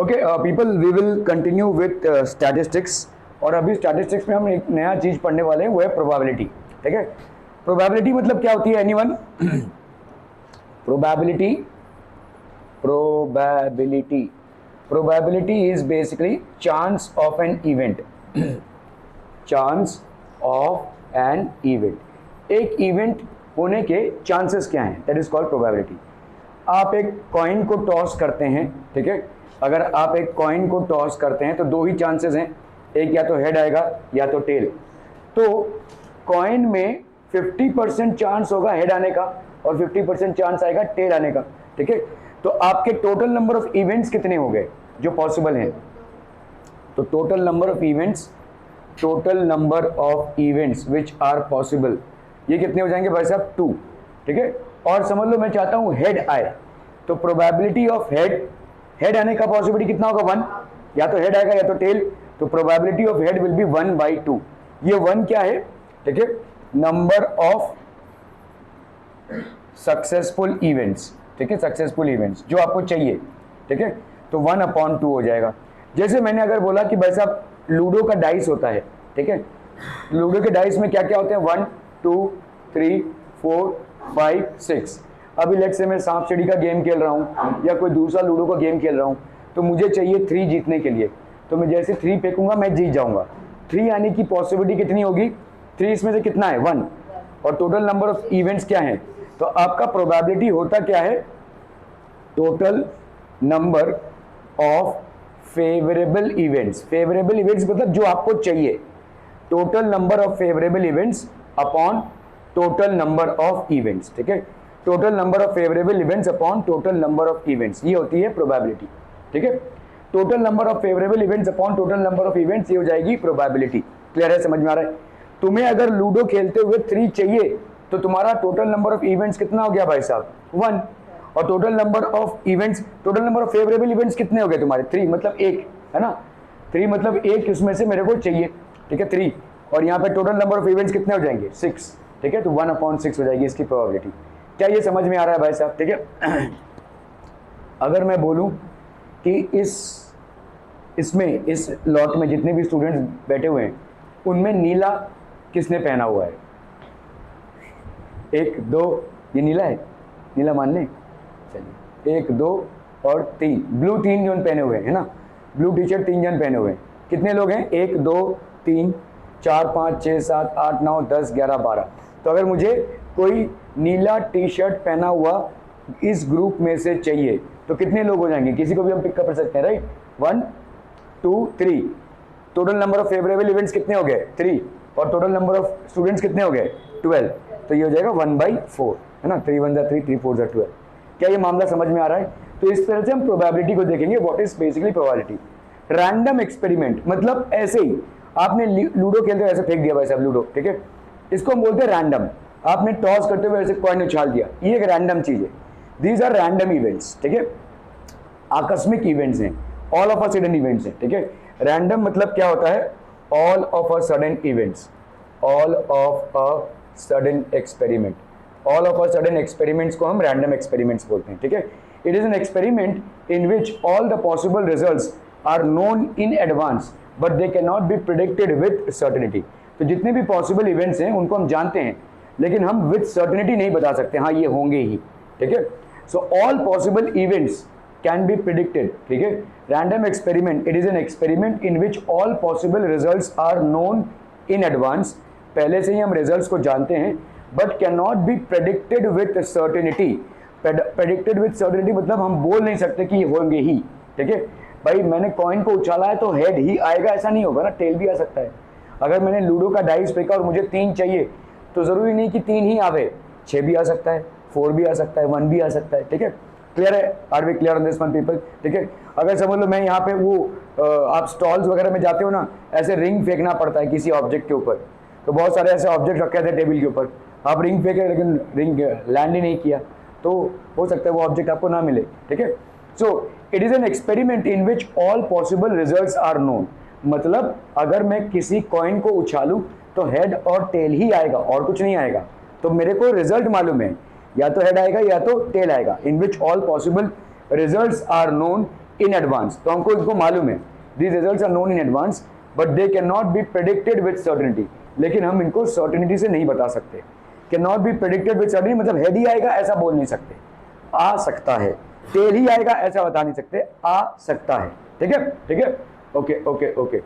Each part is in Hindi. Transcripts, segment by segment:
Okay people, we will continue with statistics. और अभी स्टैटिस्टिक्स में हम एक नया चीज पढ़ने वाले हैं, वो है प्रोबेबिलिटी। ठीक है, प्रोबेबिलिटी मतलब क्या होती है anyone? Probability probability probability is basically chance of an event. Chance of an event, एक इवेंट होने के चांसेस क्या हैं, दैट इज कॉल्ड प्रोबेबिलिटी। आप एक कॉइन को टॉस करते हैं, ठीक है, अगर आप एक कॉइन को टॉस करते हैं तो दो ही चांसेस हैं, एक या तो हेड आएगा या तो टेल। तो कॉइन में 50% चांस होगा हेड आने का और 50% चांस आएगा टेल आने का। ठीक है, तो आपके टोटल नंबर ऑफ इवेंट्स कितने हो गए जो पॉसिबल हैं? तो total number of events which are possible, ये कितने हो जाएंगे भाई साहब? 2। ठीक है, और समझ लो मैं चाहता हूं हेड आए, तो प्रोबेबिलिटी ऑफ हेड आने का पॉसिबिलिटी कितना होगा? 1, या तो हेड आएगा या तो टेल। तो probability of head will be 1/2। ये 1 क्या है? ठीक है, नंबर ऑफ सक्सेसफुल इवेंट्स। ठीक है, सक्सेसफुल इवेंट्स जो आपको चाहिए। ठीक है, तो 1/2 हो जाएगा। जैसे मैंने अगर बोला कि भाई साहब लूडो का डाइस होता है, ठीक है, लूडो के डाइस में क्या क्या होते हैं? 1 2 3 4 5 6। अभी लेट्स से मैं सांप सीढ़ी का गेम खेल रहा हूँ या कोई दूसरा लूडो का गेम खेल रहा हूँ, तो मुझे चाहिए 3 जीतने के लिए। तो मैं जैसे 3 फेंकूंगा मैं जीत जाऊंगा। 3 आने की पॉसिबिलिटी कितनी होगी? 3 इसमें से कितना है? 1। और टोटल नंबर ऑफ इवेंट्स क्या है? तो आपका प्रोबेबिलिटी होता क्या है? Total number of favourable events. Favourable events मतलब जो आपको चाहिए, total number of favourable events upon total number of events. ठीक है, total number of favourable events upon total number of events, ये होती है प्रोबेबिलिटी। ठीक है, total number of favourable events upon total number of events, ये हो जाएगी प्रोबेबिलिटी। क्लियर है? समझ में आ रहा है? तुम्हें अगर लूडो खेलते हुए 3 चाहिए तो तुम्हारा टोटल नंबर ऑफ इवेंट्स कितना हो गया भाई साहब? 1। और total number of events, total number of favourable events कितने हो गए तुम्हारे? 3, मतलब 1 है ना। 3 मतलब 1 उसमें से मेरे को चाहिए। ठीक है, 3। और यहाँ पे टोटल नंबर ऑफ इवेंट्स कितने हो जाएंगे? 6। ठीक है, तो 1/6 हो जाएगी इसकी प्रोबेबिलिटी। क्या ये समझ में आ रहा है भाई साहब? ठीक है, अगर मैं बोलूं कि इसमें इस लॉट में जितने भी स्टूडेंट्स बैठे हुए हैं उनमें नीला किसने पहना हुआ है? 1 2, ये नीला है, नीला मान लें। चलिए 1 2 और 3, ब्लू 3 जन पहने हुए हैं, है ना, ब्लू टी शर्ट 3 जन पहने हुए हैं। कितने लोग हैं? 1 2 3 4 5 6 7 8 9 10 11 12। तो अगर मुझे कोई नीला टी शर्ट पहना हुआ इस ग्रुप में से चाहिए तो कितने लोग हो जाएंगे? किसी को भी हम पिक कर सकते हैं, right? 1 2 3। Total number of favourable events कितने हो गए? 3। और टोटल नंबर ऑफ स्टूडेंट्स कितने हो गए? 12। तो ये हो जाएगा 1/4, है ना। 3 1 3 3 4 12। क्या ये मामला समझ में आ रहा है? तो इस तरह से हम प्रोबेबिलिटी को देखेंगे। What is basically probability? Random experiment मतलब ऐसे ही आपने लूडो खेलते हुए ऐसे फेंक दिया भाई साहब लूडो, ठीक है, इसको हम बोलते हैं रैंडम। आपने टॉस करते हुए ऐसे कॉइन उछाल दिया, ये एक रैंडम चीज है। These are random events. ठीक है, आकस्मिक इवेंट्स हैं, all of a sudden events हैं। ठीक है, रैंडम मतलब क्या होता है? All of a sudden events, all of a sudden experiment. All of a sudden experiments को हम रैंडम एक्सपेरिमेंट्स बोलते हैं। ठीक है, it is an experiment in which all the possible results are known in advance but they can not be predicted with certainty. तो जितने भी पॉसिबल इवेंट्स हैं उनको हम जानते हैं लेकिन हम विथ सर्टेनिटी नहीं बता सकते हाँ ये होंगे ही। ठीक है, so all possible events can be predicted. ठीक है, random experiment, it is an experiment in which all possible results are known in advance, पहले से ही हम रिजल्ट्स को जानते हैं, but can not be predicted with certainty. Predicted with certainty मतलब हम बोल नहीं सकते कि ये होंगे ही। ठीक है भाई, मैंने कॉइन को उछाला है तो हेड ही आएगा ऐसा नहीं होगा ना, टेल भी आ सकता है। अगर मैंने लूडो का डाइस फेंका और मुझे 3 चाहिए तो जरूरी नहीं कि 3 ही आवे, 6 भी आ सकता है, 4 भी आ सकता है, 1 भी आ सकता है। ठीक है, क्लियर है? Are we clear on this one people? ठीक है, अगर समझ लो मैं यहाँ पे वो आप स्टॉल्स वगैरह में जाते हो ना, ऐसे रिंग फेंकना पड़ता है किसी ऑब्जेक्ट के ऊपर, तो बहुत सारे ऐसे ऑब्जेक्ट रखे थे टेबल के ऊपर, आप रिंग फेंके लेकिन रिंग लैंड ही नहीं किया तो हो सकता है वो ऑब्जेक्ट आपको ना मिले। ठीक है, so it is an experiment in which all possible results are known. मतलब अगर मैं किसी कॉइन को उछालूं तो हेड और टेल ही आएगा और कुछ नहीं आएगा, तो मेरे को रिजल्ट मालूम है, या तो हेड आएगा या तो टेल आएगा। In which all possible results are known in advance, तो हमको इनको मालूम है these results are known in advance but they can not be predicted with certainty, लेकिन हम इनको सर्टेनिटी से नहीं बता सकते। Can not be predicted with certainty मतलब हेड ही आएगा ऐसा बोल नहीं सकते, आ सकता है, टेल ही आएगा ऐसा बता नहीं सकते, आ सकता है। ठीक है, ठीक है, ओके ओके ओके।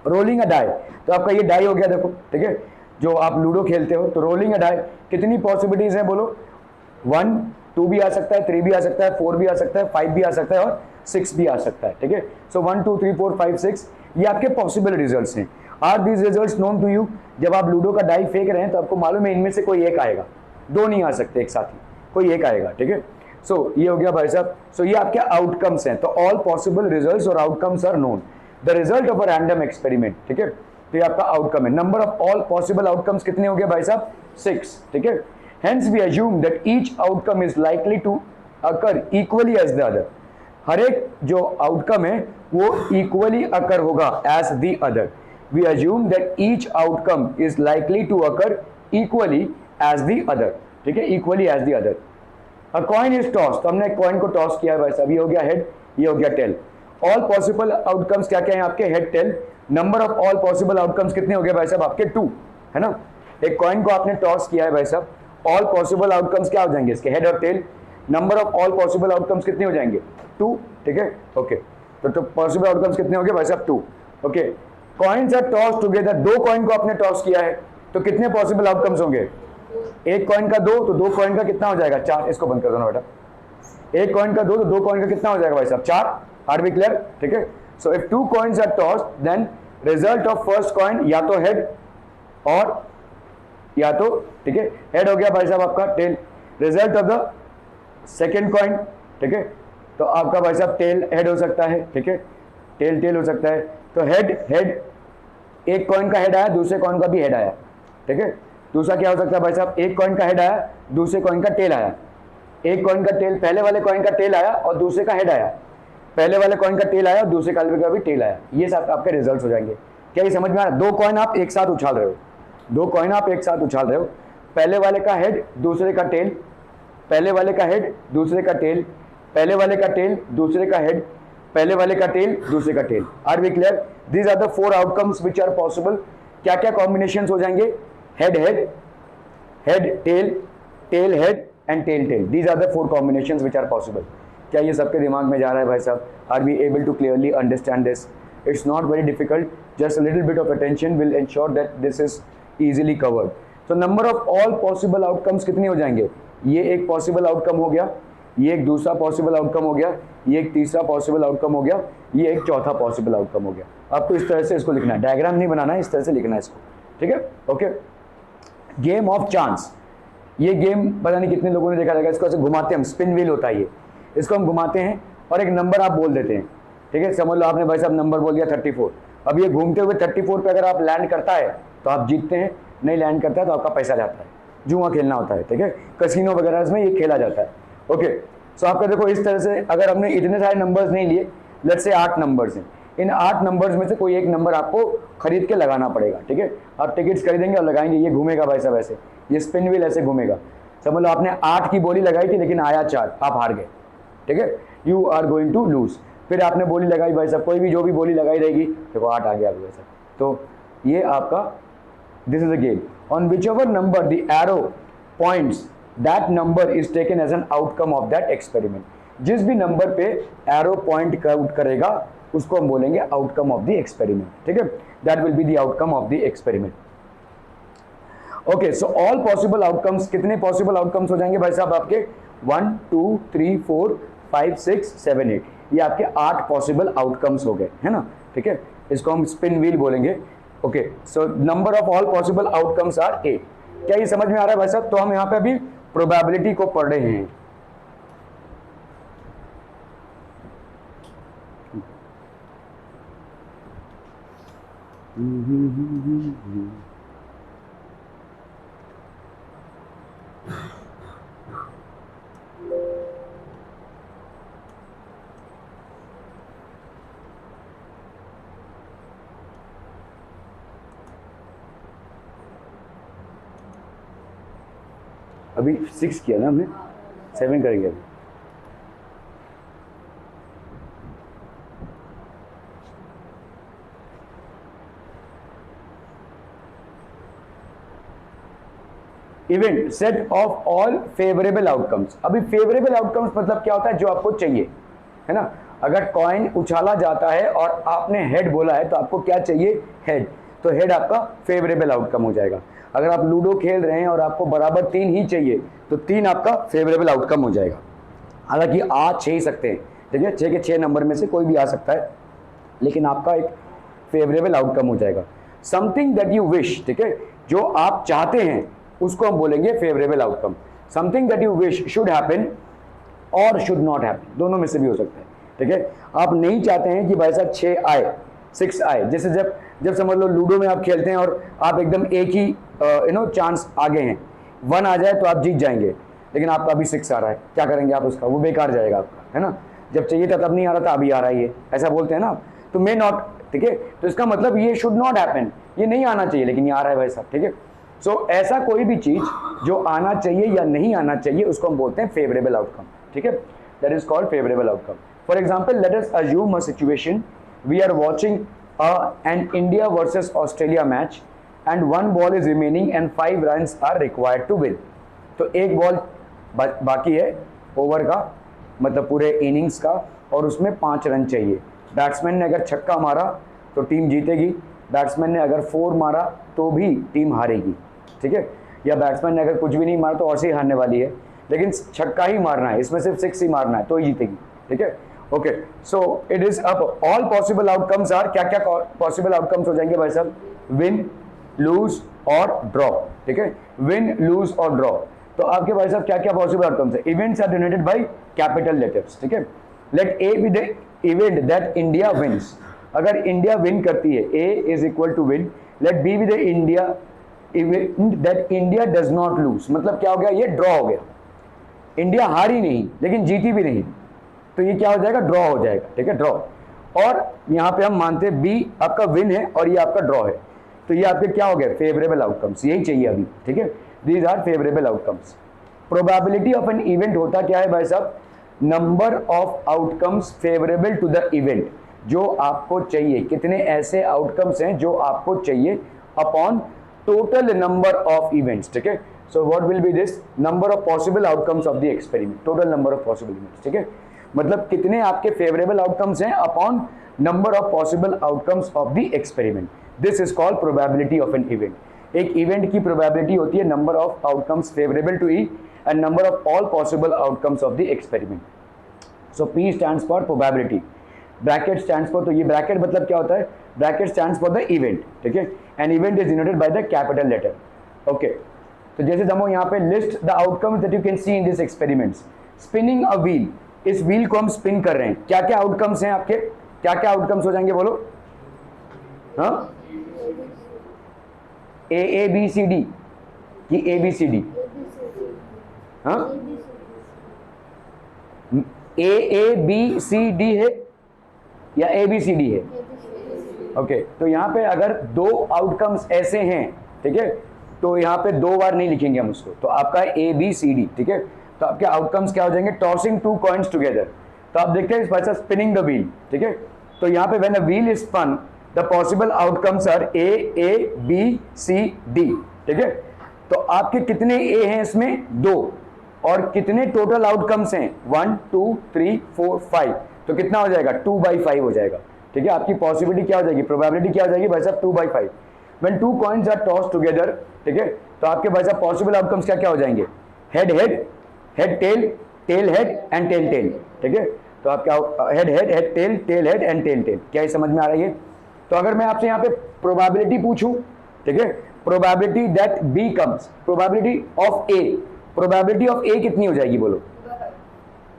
रोलिंग अ डाई, तो आपका ये डाई हो गया देखो, ठीक है, जो आप लूडो खेलते हो तो रोलिंग अ डाई कितनी पॉसिबिलिटीज है बोलो, 1 2 भी आ सकता है, 3 भी आ सकता है, 4 भी आ सकता है, 5 भी आ सकता है और 6 भी आ सकता है। ठीक है, सो 1 2 3 4 5 6 ये आपके पॉसिबल रिजल्ट्स हैं। Are these results known to you, जब आप लूडो का डाई फेंक रहे हैं तो आपको मालूम है इनमें से कोई एक आएगा, दो नहीं आ सकते एक साथ ही, कोई एक आएगा। ठीक है, सो ये हो गया भाई साहब। सो ये आपके आउटकम्स हैं, तो ऑल पॉसिबल रिजल्ट्स और outcomes are known, the result of a random experiment. ठीक है, तो ये आपका आउटकम है। Number of all possible outcomes कितने हो गए भाई साहब, 6। ठीक है, hence we assume that each outcome is likely to occur equally as the other, हर एक जो आउटकम है वो इक्वली अकर होगा as the other. We assume that each outcome is likely to occur equally as the other. ठीक है, equally as the other. A coin is toss, तो हमने कॉइन को टॉस किया है भाई साहब, ये हो गया हेड, ये हो गया टेल। ऑल पॉसिबल आउटकम्स क्या क्या है आपके, head tail. Number of all possible outcomes कितने हो गए भाई साहब आपके, 2 है ना। एक कॉइन को आपने टॉस किया है भाई साहब, ऑल पॉसिबल आउटकम्स क्या हो जाएंगे इसके, हेड और tail. Number of all possible outcomes कितने हो जाएंगे, 2। ठीक है, ओके, तो पॉसिबल आउटकम्स कितने हो गए भाई साहब, 2। Okay, coins are toss together, 2 coin को आपने टॉस किया है तो कितने पॉसिबल आउटकम्स होंगे, एक कॉइन का 2 तो 2 कॉइन का कितना हो जाएगा, 4। इसको बंद कर दो ना बेटा, एक कॉइन का 2 तो 2 कॉइन का कितना हो जाएगा भाई साहब, 4। Are we clear? ठीक है, so if 2 coins are tossed then result of first coin या तो हेड और या तो, ठीक है, हेड हो गया भाई साहब आपका, tail. Result of the second coin, ठीक है, तो आपका भाई साहब टेल हेड हो सकता है। ठीक है, टेल टेल हो सकता है, तो हेड हेड, एक कॉइन का हेड आया, दूसरे कॉइन का भी हेड आया। ठीक है, दूसरा क्या हो सकता है भाई साहब, एक कॉइन का हेड आया, दूसरे कॉइन का टेल आया। एक कॉइन का टेल, पहले वाले कॉइन का टेल आया और दूसरे का हेड आया, पहले वाले कॉइन का टेल आया और दूसरे का भी टेल आया। ये सब आपके रिजल्ट्स हो जाएंगे। क्या ये समझ में आ रहा है? 2 कॉइन आप एक साथ उछाल रहे हो, 2 कॉइन आप एक साथ उछाल रहे हो, पहले वाले का हेड, दूसरे का टेल, पहले वाले का हेड, दूसरे का टेल, पहले वाले का टेल, दूसरे का हेड, पहले वाले का टेल, दूसरे का tail. Are we clear? These are the 4 outcomes which are possible. क्या क्या कॉम्बिनेशन हो जाएंगे, head head, head tail, tail head and tail tail. These are the 4 combinations which are possible. क्या ये सबके दिमाग में जा रहा है भाई साहब? Are we able to clearly understand this? It's not very difficult, just a little bit of attention will ensure that this is easily covered. तो number of all possible outcomes कितने हो जाएंगे, ये एक पॉसिबल आउटकम हो गया, ये एक दूसरा पॉसिबल आउटकम हो गया, ये एक तीसरा पॉसिबल आउटकम हो गया, ये एक चौथा पॉसिबल आउटकम हो गया। आपको इस तरह से इसको लिखना है, डायग्राम नहीं बनाना है, इस तरह से लिखना है इसको। ठीक है, ओके। गेम ऑफ चांस, ये गेम पता नहीं कितने लोगों ने देखा रहेगा, इसको ऐसे घुमाते हैं हम, स्पिन व्हील होता है ये, इसको हम घुमाते हैं और एक नंबर आप बोल देते हैं। ठीक है, समझ लो आपने भाई साहब नंबर बोल दिया 34, अब ये घूमते हुए 34 पे अगर आप लैंड करता है तो आप जीतते हैं, नहीं लैंड करता है तो आपका पैसा जाता है। जुआ खेलना होता है, ठीक है, कसिनो वगैरह में ये खेला जाता है। ओके, सो आपका देखो इस तरह से, अगर हमने इतने सारे नंबर्स नहीं लिए, लेट्स से 8 नंबर्स हैं, इन 8 नंबर्स में से कोई एक नंबर आपको खरीद के लगाना पड़ेगा। ठीक है, आप टिकट्स खरीदेंगे और लगाएंगे, ये घूमेगा भाई साहब ऐसे, ये स्पिन व्हील ऐसे घूमेगा। समझ लो आपने 8 की बोली लगाई थी लेकिन आया 4, आप हार गए। ठीक है, you are going to lose. फिर आपने बोली लगाई भाई साहब, कोई भी जो भी बोली लगाई रहेगी, देखो 8 आ गया भाई साहब। तो ये आपका, this is a game on which ever number the arrow points that number is taken as an outcome of that experiment. जिस भी नंबर पे एरो पॉइंट काउंट करेगा उसको हम बोलेंगे आउटकम ऑफ द एक्सपेरिमेंट। ठीक है, that will be the outcome of the experiment. Okay, so all possible outcomes, कितने पॉसिबल आउटकम्स हो जाएंगे भाई साहब आपके, 1 2 3 4 5 6 7 8, ये आपके 8 पॉसिबल आउटकम्स हो गए, है ना। ठीक है, इसको हम स्पिन व्हील बोलेंगे। Okay, so number of all possible outcomes are 8। क्या ये समझ में आ रहा है भाई साहब? तो हम यहाँ पे अभी प्रोबेबिलिटी को पढ़ रहे हैं। अभी 6 किया ना हमने, 7 करेंगे अभी। Event set of all favourable outcomes. अभी फेवरेबल आउटकम्स मतलब क्या होता है, जो आपको चाहिए, है ना। अगर कॉइन उछाला जाता है और आपने हेड बोला है तो आपको क्या चाहिए, हेड, तो हेड आपका फेवरेबल आउटकम हो जाएगा। अगर आप लूडो खेल रहे हैं और आपको बराबर 3 ही चाहिए तो 3 आपका फेवरेबल आउटकम हो जाएगा। हालांकि आ 6 सकते हैं, ठीक है, 6 के 6 नंबर में से कोई भी आ सकता है, लेकिन आपका एक फेवरेबल आउटकम हो जाएगा। समथिंग दैट यू विश, ठीक है, जो आप चाहते हैं उसको हम बोलेंगे favourable outcome. Something that you wish should happen और शुड नॉट हैपन, दोनों में से भी हो सकता है, ठीक है। आप नहीं चाहते हैं कि भाई साहब 6 आए 6 आए, जैसे जब समझ लो लूडो में आप खेलते हैं और आप एकदम एक ही चांस आगे हैं, 1 आ जाए तो आप जीत जाएंगे, लेकिन आपका अभी 6 आ रहा है, क्या करेंगे आप उसका, वो बेकार जाएगा आपका, है ना। जब चाहिए था तब नहीं आ रहा था, अभी आ रहा है, ये ऐसा बोलते हैं ना आप, तो मे नॉट, ठीक है, तो इसका मतलब ये शुड नॉट हैपन, ये नहीं आना चाहिए लेकिन ये आ रहा है भाई साहब, ठीक है। सो ऐसा कोई भी चीज जो आना चाहिए या नहीं आना चाहिए उसको हम बोलते हैं फेवरेबल आउटकम, ठीक है, that is called favourable outcome. For example, let us assume a situation, we are watching an India versus Australia match and 1 ball is remaining and 5 runs are required to win। तो एक बॉल बाकी है ओवर का, मतलब पूरे इनिंग्स का, और उसमें 5 रन चाहिए। बैट्समैन ने अगर छक्का मारा तो टीम जीतेगी, बैट्समैन ने अगर 4 मारा तो भी टीम हारेगी, ठीक है, या बैट्समैन ने अगर कुछ भी नहीं मारा तो और से ही हारने वाली है, लेकिन छक्का ही मारना है, इसमें सिर्फ 6 ही मारना है तो ही जीतेगी, ठीक है। ओके, सो इट इज अब ऑल पॉसिबल आउटकम्स आर, क्या क्या पॉसिबल आउटकम्स हो जाएंगे भाई साहब, विन, लूज और ड्रॉ, ठीक है, विन, लूज और ड्रॉ। तो आपके भाई साहब क्या क्या पॉसिबल आउटकम्स है, events are denoted by capital letters, ठीक है। Let A be the event that India wins, अगर इंडिया विन करती है, A is equal to win, let B be the India event that India does not lose, मतलब क्या हो गया, ये ड्रॉ हो गया, इंडिया हारी नहीं लेकिन जीती भी नहीं, तो ये क्या हो जाएगा, ड्रॉ हो जाएगा, ठीक है, ड्रॉ। और यहाँ पे हम मानते हैं बी आपका विन है और ये आपका ड्रॉ है, तो ये आपके क्या हो गए, फेवरेबल आउटकम्स, यही चाहिए अभी, ठीक है, these are favourable outcomes. Probability of an event होता क्या है भाई साहब, number of outcomes favourable to the event, जो आपको चाहिए, कितने ऐसे आउटकम्स हैं जो आपको चाहिए upon total number of events, ठीक है। So what will be this, number of possible outcomes of the experiment, total number of possible events, ठीक है, मतलब कितने आपके फेवरेबल आउटकम्स हैं upon number of possible outcomes of the experiment, this is called probability of an event. एक इवेंट की प्रोबेबिलिटी होती है number of outcomes favourable to E and number of all possible outcomes of the experiment. So P stands for probability, bracket stands for, तो ये ब्रैकेट मतलब क्या होता है, bracket stands for the event, ठीक है, an event is denoted by the capital letter, okay. तो जैसे दमो यहाँ पे list the outcomes that you can see in this experiments, spinning a wheel, इस व्हील को हम स्पिन कर रहे हैं, क्या क्या आउटकम्स हैं आपके, क्या क्या आउटकम्स हो जाएंगे बोलो, हाँ, ए बी सी डी की ए बी सी डी, हाँ, ए बी सी डी है या ए बी सी डी है, ओके। तो यहाँ पे अगर 2 आउटकम्स ऐसे हैं, ठीक है, तो यहाँ पे 2 बार नहीं लिखेंगे हम उसको, तो आपका ए बी सी डी, ठीक है, तो आपके आउटकम्स क्या हो जाएंगे, टॉसिंग 2 कॉइन्स टुगेदर, तो आप देखते हैं इस पास स्पिनिंग द व्हील, ठीक है, तो यहाँ पे when a wheel is spun the possible outcomes are A B C D, ठीक है। तो आपके कितने ए हैं इसमें, 2, और कितने टोटल आउटकम्स हैं, 1 2 3 4 5, तो कितना हो जाएगा, 2/5 हो जाएगा, ठीक है। आपकी पॉसिबिलिटी क्या हो जाएगी, प्रोबेबिलिटी क्या हो जाएगी भाई साहब, 2/5। When 2 coins are tossed together, ठीक है, तो आपके भाई साहब पॉसिबल आउटकम्स क्या क्या हो जाएंगे, head head, head tail, tail head and tail tail, ठीक है। तो आपका head head, head tail, tail head and tail tail, क्या ये समझ में आ रही है। तो अगर मैं आपसे यहाँ पे प्रोबेबिलिटी पूछूं, ठीक है, probability that B comes, probability of A, probability of A कितनी हो जाएगी बोलो,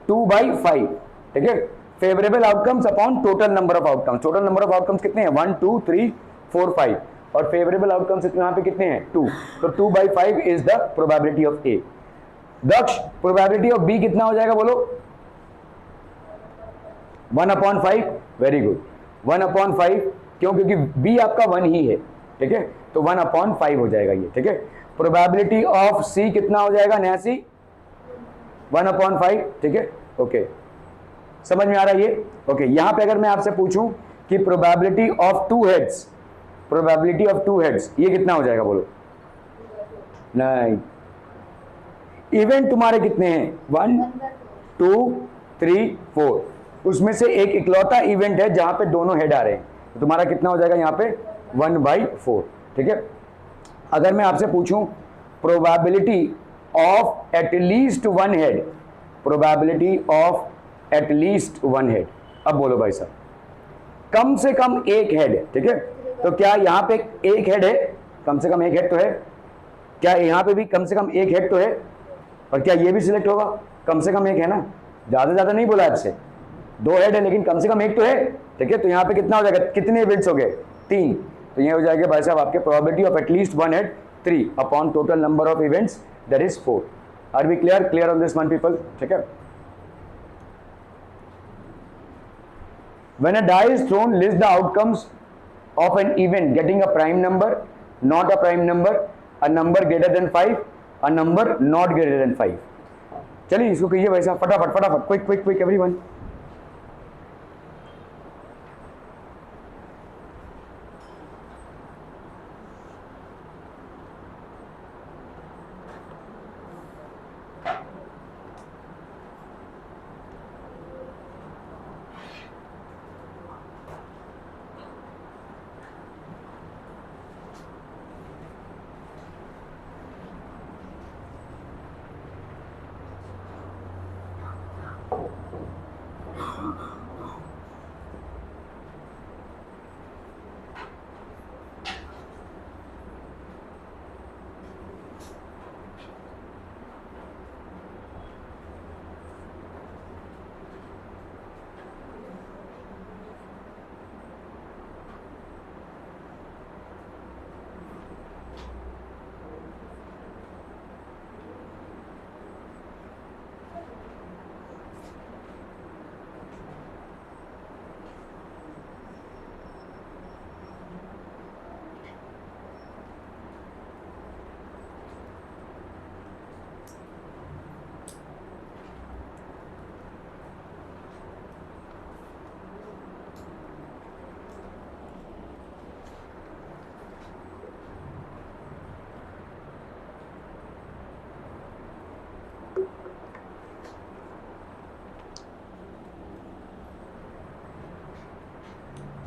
2/5, ठीक है, favourable outcomes upon total number of outcomes, total number of outcomes कितने हैं, 1 2 3 4 5, और फेवरेबल आउटकम्स यहाँ पे कितने हैं, 2, तो 2/5 is the probability of A. Daksh, probability of B कितना हो जाएगा बोलो, 1/5, वेरी गुड, 1/5, क्यों, क्योंकि बी आपका 1 ही है, ठीक है, तो 1/5 हो जाएगा ये, ठीक है। प्रोबेबिलिटी ऑफ सी कितना हो जाएगा, नया सी 1/5, ठीक है, ओके, समझ में आ रहा है ये, ओके। यहां पे अगर मैं आपसे पूछूं कि probability of 2 heads, probability of 2 heads ये कितना हो जाएगा बोलो, नहीं, इवेंट तुम्हारे कितने हैं, 1 2 3 4, उसमें से एक इकलौता इवेंट है जहां पे दोनों हेड आ रहे हैं, तो तुम्हारा कितना हो जाएगा यहाँ पे 1/4। ठीक है, अगर मैं आपसे पूछूं probability of at least one head, probability of at least one head, अब बोलो भाई साहब, कम से कम एक हेड है। ठीक है, तो क्या यहाँ पे एक हेड है, कम से कम एक हेड तो है, क्या यहाँ पे भी कम से कम एक हेड तो है, और क्या ये भी सिलेक्ट होगा, कम से कम एक है ना, ज्यादा नहीं बोला आपसे, 2 हेड है लेकिन कम से कम एक तो है। ठीक है, तो यहाँ पे कितना हो जाएगा, कितने इवेंट्स हो गए, 3, तो ये हो जाएगा भाई साहब आपके probability of at least one head 3 upon total number of events that is 4। Are we clear on this one people? ठीक है, when a die is thrown, list the outcomes of an event getting a prime number, not a prime number, a number greater than 5, a number not greater than 5। चलिए इसको कीजिए भाई साहब, फटाफट, quick everyone.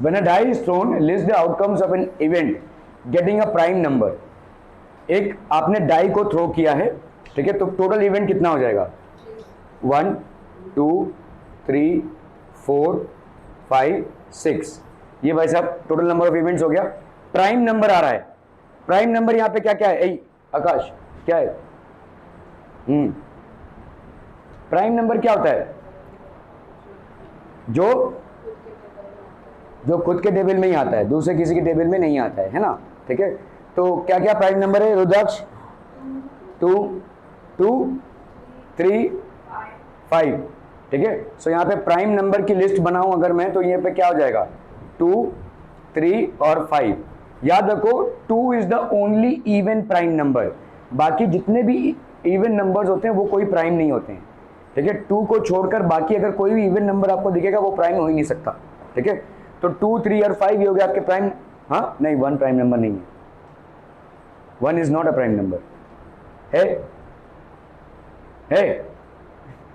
When a die is thrown, list the outcomes of an event getting a prime number। एक आपने डाई को थ्रो किया है, ठीक है, तो टोटल इवेंट कितना हो जाएगा, 1 2 3 4 5 6, ये भाई साहब टोटल नंबर ऑफ इवेंट्स हो गया। प्राइम नंबर आ रहा है, प्राइम नंबर यहाँ पे क्या क्या है, आकाश क्या है, प्राइम नंबर क्या होता है, जो खुद के टेबल में ही आता है, दूसरे किसी के टेबल में नहीं आता है ना। ठीक है, तो क्या क्या प्राइम नंबर है रुद्राक्ष, 2 2 3 5। ठीक है, सो यहाँ पे प्राइम नंबर की लिस्ट बनाऊं अगर मैं, तो यहाँ पे क्या हो जाएगा 2 3 और 5। याद रखो 2 is the only even prime number, बाकी जितने भी इवन नंबर्स होते हैं वो कोई प्राइम नहीं होते हैं। ठीक है, 2 को छोड़कर बाकी अगर कोई भी इवन नंबर आपको दिखेगा वो प्राइम हो ही नहीं सकता। ठीक है, तो 2 3 और 5 ये हो गया आपके प्राइम। हाँ नहीं, 1 प्राइम नंबर नहीं है, 1 is not a prime number है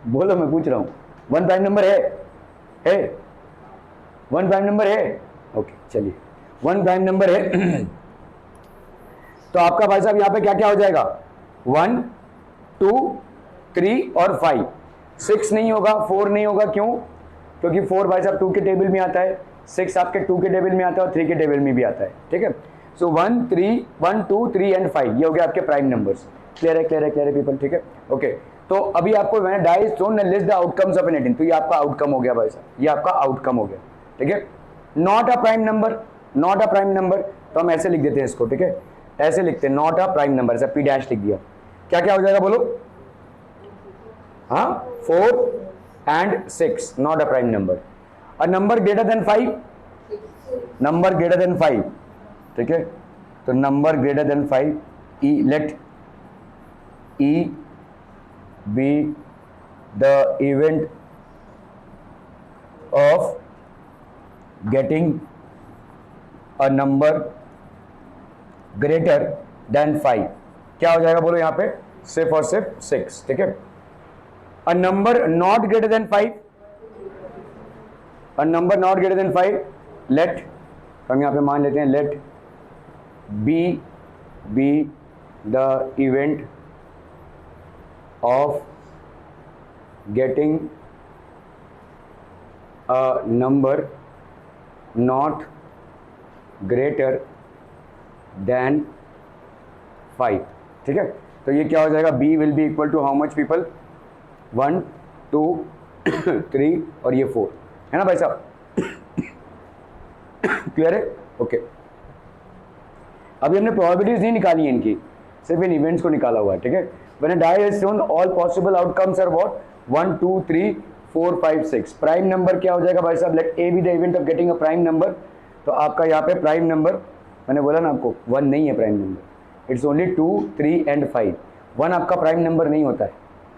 बोलो, मैं पूछ रहा हूं, 1 प्राइम नंबर है 1 प्राइम नंबर है, ओके चलिए 1 प्राइम नंबर है। तो आपका भाई साहब यहाँ पे क्या क्या हो जाएगा, 1 2 3 और 5, 6 नहीं होगा, 4 नहीं होगा, क्यों, क्योंकि 4 भाई साहब 2 के टेबल में आता है, 6 आपके 2 के टेबल में आता है और 3 के टेबल में भी आता है। ठीक है, सो 1 2 3 एंड 5 ये हो गया आपके प्राइम नंबर्स। क्लियर है पीपल? ठीक है, ओके। तो अभी आपको मैंने die thrown and list the outcomes of an adding, तो ये आपका आउटकम हो गया भाई साहब, ये आपका आउटकम हो गया। ठीक है, not a prime number, not a prime number, तो हम ऐसे लिख देते हैं इसको। ठीक है, ऐसे लिखते हैं, नॉट अ प्राइम नंबर, ऐसा P' लिख दिया। क्या क्या हो जाएगा बोलो, हाँ 4 and 6 not a prime number. A number greater than 5, number greater than 5। ठीक है, तो number greater than 5, let E be the event of getting a number greater than 5। क्या हो जाएगा बोलो यहाँ पे, सिर्फ और सिर्फ 6, ठीक है। A number not greater than 5, a number not greater than 5, let, हम यहाँ पे मान लेते हैं let B be the event of getting a number not greater than 5, ठीक है। तो ये क्या हो जाएगा, b will be equal to how much people, 1 2 3 और ये 4, है ना भाई साहब, क्लियर है, ओके। अभी हमने प्रोबेबिलिटीज नहीं निकाली है इनकी, सिर्फ इन इवेंट्स को निकाला हुआ है, ठीक है। When a die is shown all possible outcomes are what, 1 2 3 4 5 6। Prime number क्या हो जाएगा भाई साहब, let A be the event of getting a prime number. तो आपका यहाँ पे प्राइम नंबर, मैंने बोला ना आपको 1 नहीं है prime number, it's only 2 3 and 5। 1 आपका प्राइम नंबर नहीं होता है,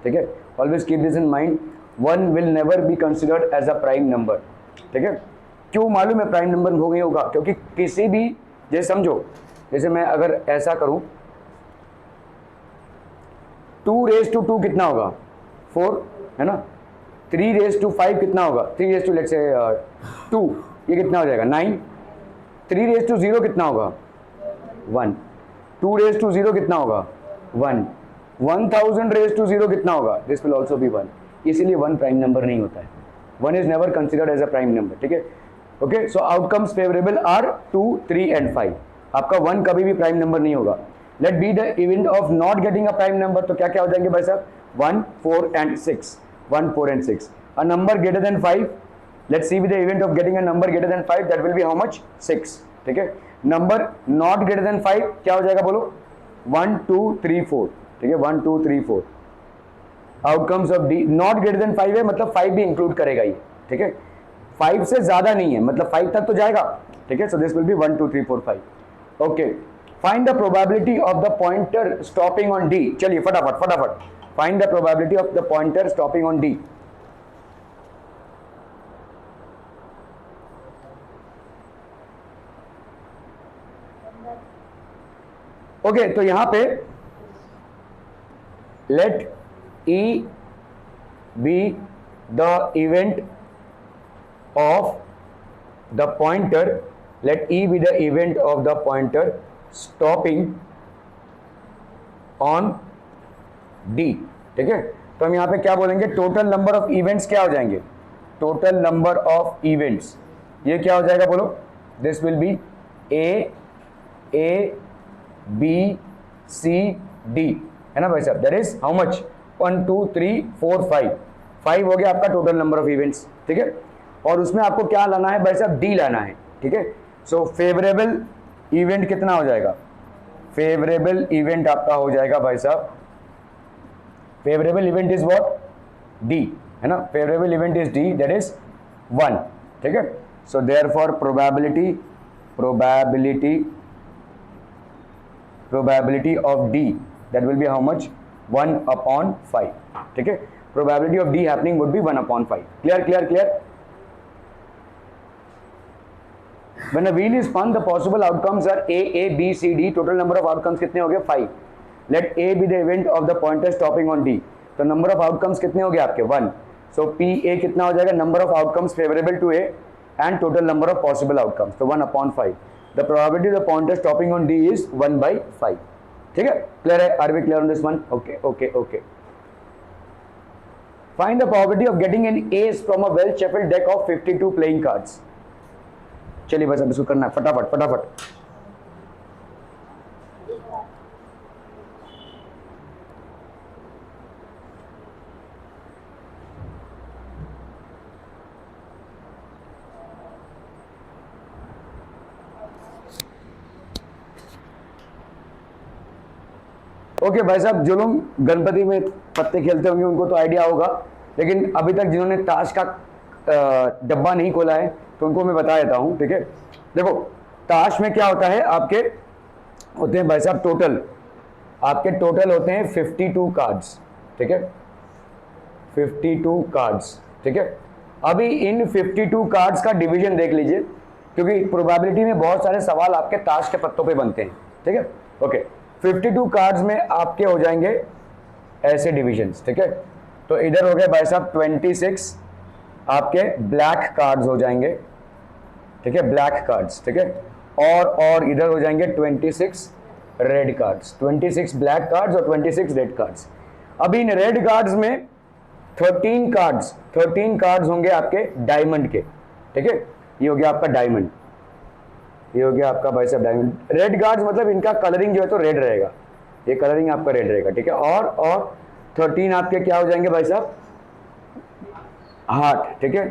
ठीक है। Always keep this in mind, 1 will never be considered as a prime number, ठीक है। क्यों मालूम है प्राइम नंबर हो गई होगा, क्योंकि किसी भी, जैसे समझो, जैसे मैं अगर ऐसा करूं, 2 कितना होगा, 4, है ना। 3 कितना होगा, 3 लेट्स से 2, ये कितना हो जाएगा 9। 3 कितना होगा 1। 2 कितना होगा 1। 1000 कितना होगा, दिस विल ऑल्सो बी 1। इसीलिए 1 प्राइम नंबर नहीं होता है, 1 is never considered as a prime number, ठीक है। Okay, so outcomes favourable are 2 3 and 5। आपका 1 कभी भी प्राइम नंबर नहीं होगा। Let B the event of not getting a prime number, तो क्या क्या हो जाएंगे भाई साहब, 1 4 and 6, 1 4 and 6। A number greater than 5, let's C be the event of getting a number greater than 5, that will be how much, 6, ठीक है। नंबर नॉट ग्रेटर देन 5 क्या हो जाएगा बोलो, 1 2 3 4, ठीक है, 1 2 3 4। Outcomes of D not greater than 5 है, मतलब 5 भी इंक्लूड करेगा ये, ठीक है। 5 से ज्यादा नहीं है, मतलब 5 तक तो जाएगा, ठीक है। So this will be 1 2 3 4 5, okay. Find the probability of the pointer stopping on D. चलिए फटाफट फटाफट, find the probability of the pointer stopping on D. Okay, तो यहां पे let E be the event of the pointer, let e be the event of the pointer stopping on d, ठीक है। तो हम यहाँ पे क्या बोलेंगे, टोटल नंबर ऑफ इवेंट्स क्या हो जाएंगे, टोटल नंबर ऑफ इवेंट्स, ये क्या हो जाएगा बोलो, this will be A B C D, है ना भाई साहब, दैट इज हाउ मच, 1 2 3 4 5 हो गया आपका टोटल नंबर ऑफ इवेंट्स, ठीक है। और उसमें आपको क्या लाना है भाई साहब, डी लाना है, ठीक है। सो फेवरेबल इवेंट कितना हो जाएगा, फेवरेबल इवेंट आपका हो जाएगा भाई साहब, favourable event is what, D, है ना। Favourable event is D, that is 1, ठीक है। So therefore probability of D, that will be how much, 1/5, ठीक है। Probability of D happening would be 1/5। Clear clear clear. When a wheel is spun, the possible outcomes are A, B, C, D. Total number of outcomes कितने हो गए, 5. Let A be the event of the pointer stopping on D. तो number of outcomes कितने हो गए आपके, 1. So P A कितना हो जाएगा, number of outcomes favorable to A and total number of possible outcomes. तो 1/5. The probability of the pointer stopping on D is 1/5. ठीक है, clear है? Are we clear on this one? Okay, okay, okay. Find the probability of getting an ace from a well shuffled deck of 52 playing cards. चलिए बस अब इसको करना है फटाफट फटाफट। ओके भाई साहब, जो लोग गणपति में पत्ते खेलते होंगे उनको तो आइडिया होगा, लेकिन अभी तक जिन्होंने ताश का डब्बा नहीं खोला है तो उनको मैं बता देता हूं, ठीक है। देखो ताश में क्या होता है, आपके होते हैं भाई साहब टोटल, आपके टोटल होते हैं 52 कार्ड्स, ठीक है, 52 कार्ड्स, ठीक है। अभी इन 52 कार्ड्स का डिवीजन देख लीजिए, क्योंकि प्रोबेबिलिटी में बहुत सारे सवाल आपके ताश के पत्तों पे बनते हैं, ठीक है। ओके, 52 कार्ड्स में आपके हो जाएंगे ऐसे डिविजन्स, ठीक है। तो इधर हो गए भाई साहब 26 आपके ब्लैक कार्ड्स हो जाएंगे, ठीक है, ब्लैक कार्ड्स, ठीक है। और इधर हो जाएंगे 26 रेड कार्ड्स, 26 ब्लैक कार्ड्स और 26 रेड कार्ड्स। अभी इन रेड कार्ड्स में 13 कार्ड्स होंगे आपके डायमंड के, ठीक है। ये हो गया आपका डायमंड, ये हो गया आपका भाई साहब डायमंड। रेड कार्ड्स मतलब इनका कलरिंग जो है तो रेड रहेगा, ये कलरिंग आपका रेड रहेगा, ठीक है। और 13 आपके क्या हो जाएंगे भाई साहब, हार्ट, ठीक है।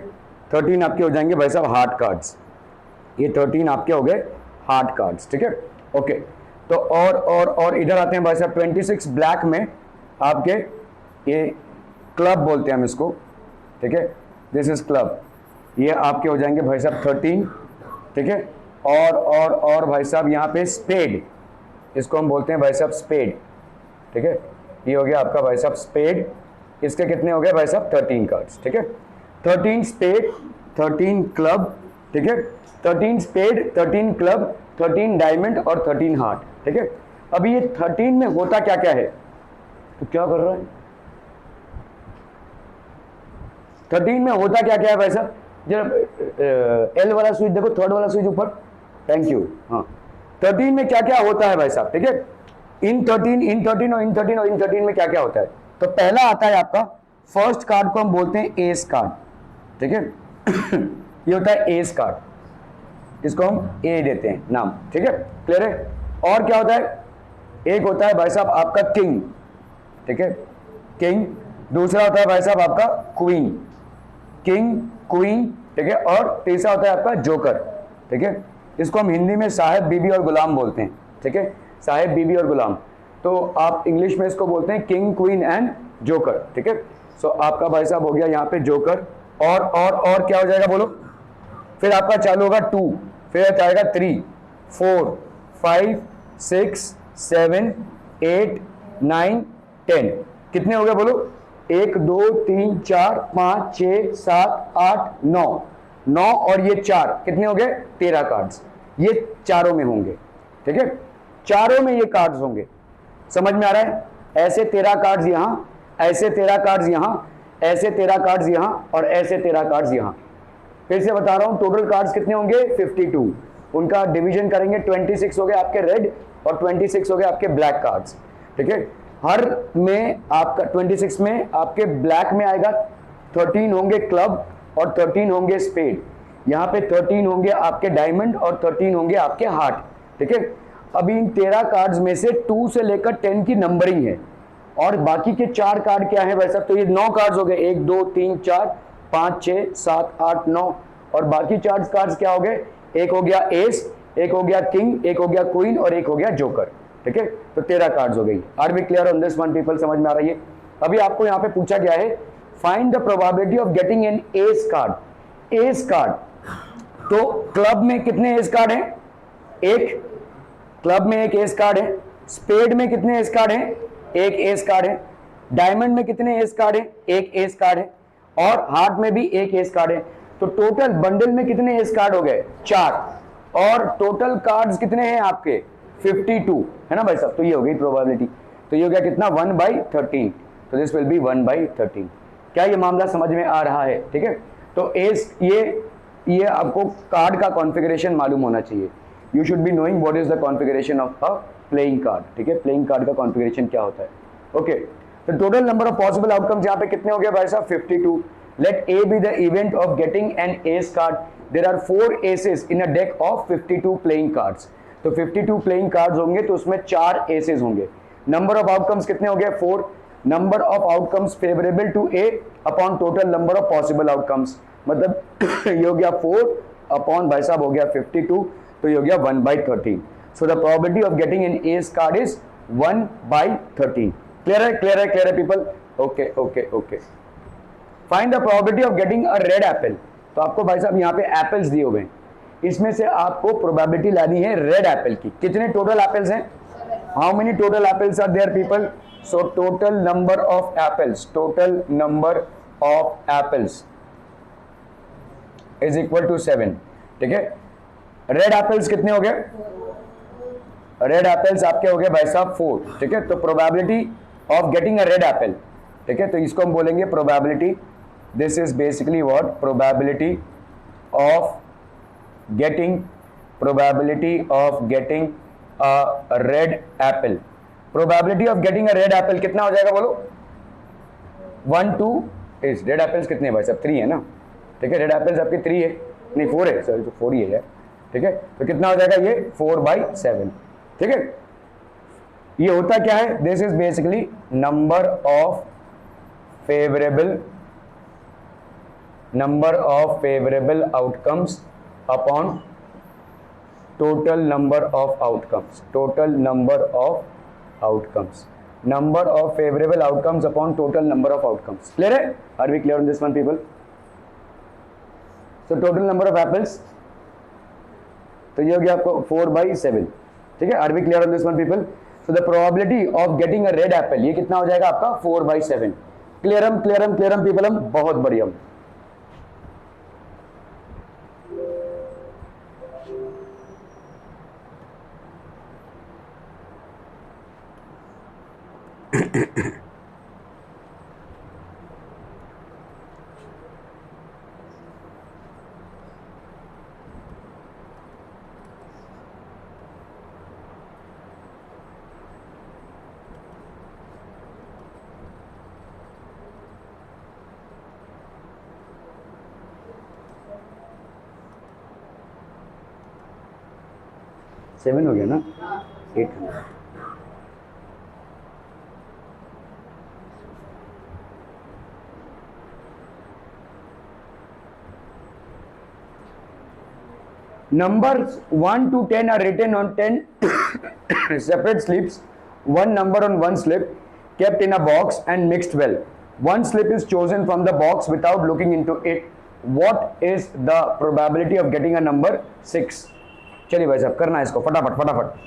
13 आपके हो जाएंगे भाई साहब हार्ट कार्ड्स, ये 13 आपके हो गए हार्ट कार्ड्स, ठीक है, ओके। तो और इधर आते हैं भाई साहब 26 ब्लैक में आपके ये क्लब बोलते हैं हम इसको, ठीक है, दिस इज क्लब, ये आपके हो जाएंगे भाई साहब 13, ठीक है। और भाई साहब यहाँ पे स्पेड, इसको हम बोलते हैं भाई साहब स्पेड, ठीक है, ये हो गया आपका भाई साहब स्पेड। इसके कितने हो गए भाई साहब 13 कार्ड्स, ठीक है। 13 स्पेड, 13 क्लब, ठीक है, 13 स्पेड, 13 क्लब, 13 डायमंड और 13 हार्ट, ठीक है। अभी ये 13 में होता क्या क्या है, तो क्या कर रहा है 13 में होता क्या क्या है भाई साहब, जब एल वाला स्विच देखो, थर्ड वाला स्विच ऊपर, थैंक यू, हाँ। 13 में क्या क्या होता है भाई साहब, ठीक है। इन 13 और इन 13 में क्या क्या होता है, तो पहला आता है आपका फर्स्ट कार्ड को हम बोलते हैं एस कार्ड, ठीक है। ये होता है एस कार्ड, इसको हम ए देते हैं नाम, ठीक है, क्लियर है। और क्या होता है, एक होता है भाई साहब आपका किंग, ठीक है, किंग। दूसरा होता है भाई साहब आपका क्वीन, किंग क्वीन, ठीक है। और तीसरा होता है आपका जोकर, ठीक है। इसको हम हिंदी में साहिब बीबी और गुलाम बोलते हैं, ठीक है, साहिब बीबी और गुलाम। तो आप इंग्लिश में इसको बोलते हैं किंग क्वीन एंड जोकर, ठीक है। सो आपका भाई साहब हो गया यहाँ पे जोकर। और क्या हो जाएगा बोलो, फिर आपका चालू होगा 2, फिर आएगा 3, 4, 5, 6, 7, 8, 9, 10। कितने हो गए बोलो, 1 2 3 4 5 6 7 8 9 और ये 4 कितने हो गए 13 कार्ड्स, ये चारों में होंगे, ठीक है, चारों में ये कार्ड्स होंगे। समझ में आ रहा है, ऐसे 13 कार्ड्स यहां, ऐसे 13 कार्ड्स यहां, ऐसे 13 कार्ड्स यहां और ऐसे 13 कार्ड्स यहां। फिर से बता रहा हूं, टोटल कार्ड्स कितने होंगे 52, उनका डिवीजन करेंगे 26 हो गए आपके रेड और 26 हो गए आपके ब्लैक कार्ड्स, ठीक है। हर में आपका 26 में आपके ब्लैक में आएगा 13 होंगे क्लब और 13 होंगे स्पेड, यहाँ पे 13 होंगे आपके डायमंड और 13 होंगे आपके हार्ट, ठीक है। अभी इन 13 कार्ड्स में से 2 से लेकर 10 की नंबरिंग है और बाकी के 4 कार्ड क्या है वैसा, तो ये 9 कार्ड्स हो गए, 1 2 3 4 5 6 7 8 9 और बाकी 4 कार्ड्स क्या हो गए, एक हो गया एस, एक हो गया किंग, एक हो गया क्वीन और एक हो गया जोकर, ठीक है। तो 13 कार्ड्स हो गई। Are we clear on this one people, समझ में आ रही है। अभी आपको यहाँ पे पूछा गया है find the probability of getting an ace card. S card, तो क्लब में कितने एस कार्ड हैं, एक क्लब में एक एस कार्ड है, स्पेड में कितने एस कार्ड हैं, एक एस कार्ड है, डायमंड में कितने एस कार्ड हैं, एक एस कार्ड है और हार्ट में भी एक एस कार्ड है। तो टोटल बंडल में कितने एस कार्ड हो गए 4 और टोटल कार्ड्स कितने हैं आपके 52 है ना भाई साहब। तो ये हो गई प्रोबेबिलिटी, तो ये हो गया कितना 1/13, तो दिस विल बी 1/13। क्या ये मामला समझ में आ रहा है, ठीक है। तो एस ये आपको कार्ड का कॉन्फ़िगरेशन मालूम होना चाहिए, you should be knowing what is the configuration of a playing card, ठीक है, प्लेइंग कार्ड का कॉन्फ़िगरेशन क्या होता है, ओके। तो total number of possible outcomes यहाँ पे कितने हो गए भाई साहब 52। Let A be the event of getting an ace card, there are 4 aces in a deck of 52 playing cards. तो 52 प्लेइंग कार्ड्स होंगे तो उसमें 4 एसेस होंगे। नंबर ऑफ आउटकम्स कितने हो गए 4, number of outcomes favourable to A upon total number of possible outcomes, मतलब ये हो गया 4 अपॉन भाई साहब हो गया 52, तो ये हो गया 1/13। So the probability of getting an ace card is 1/13। Clear है, क्लियर है, क्लियर है people, okay okay okay. Find the probability of getting a red Apple. तो आपको भाई साहब यहाँ पे एप्पल्स दिए हुए हैं, इसमें से आपको प्रोबेबिलिटी लानी है रेड एप्पल की। कितने टोटल एप्पल्स हैं, how many total apples are there people, so total number of apples, total number of apples is equal to 7, ठीक है। रेड एप्पल्स कितने हो गए, रेड एप्पल्स आपके हो गए भाई साहब 4, ठीक है। तो probability of getting a red Apple, ठीक है, तो इसको हम बोलेंगे probability, this is basically what, probability of getting, probability of getting a red Apple, probability of getting a red Apple कितना हो जाएगा बोलो, 1 2 इज, रेड एप्पल्स कितने हैं भाई सब, 3 है ना, ठीक है, रेड एप्पल्स आपके 3 है, नहीं 4 है, सॉरी तो 4 ही है यार, ठीक है, तो कितना हो जाएगा ये 4/7, ठीक है। ये होता क्या है, this is basically number of favourable outcomes upon total number of outcomes, number of favorable outcomes upon total number of outcomes. Clear है? Are we clear on this one, people? So total number of apples, तो ये हो गया आपको 4/7, ठीक है। Are we clear on this one, people? So the probability of getting a red apple, ये कितना हो जाएगा आपका 4/7. क्लियरम people, हम बहुत बढ़िया। सेवन हो गया ना, 800। Numbers 1 to 10 are written on 10 separate slips, one number on one slip, kept in a box and mixed well. One slip is chosen from the box without looking into it. What is the probability of getting a number 6? चलिए भाई साहब करना है इसको फटाफट।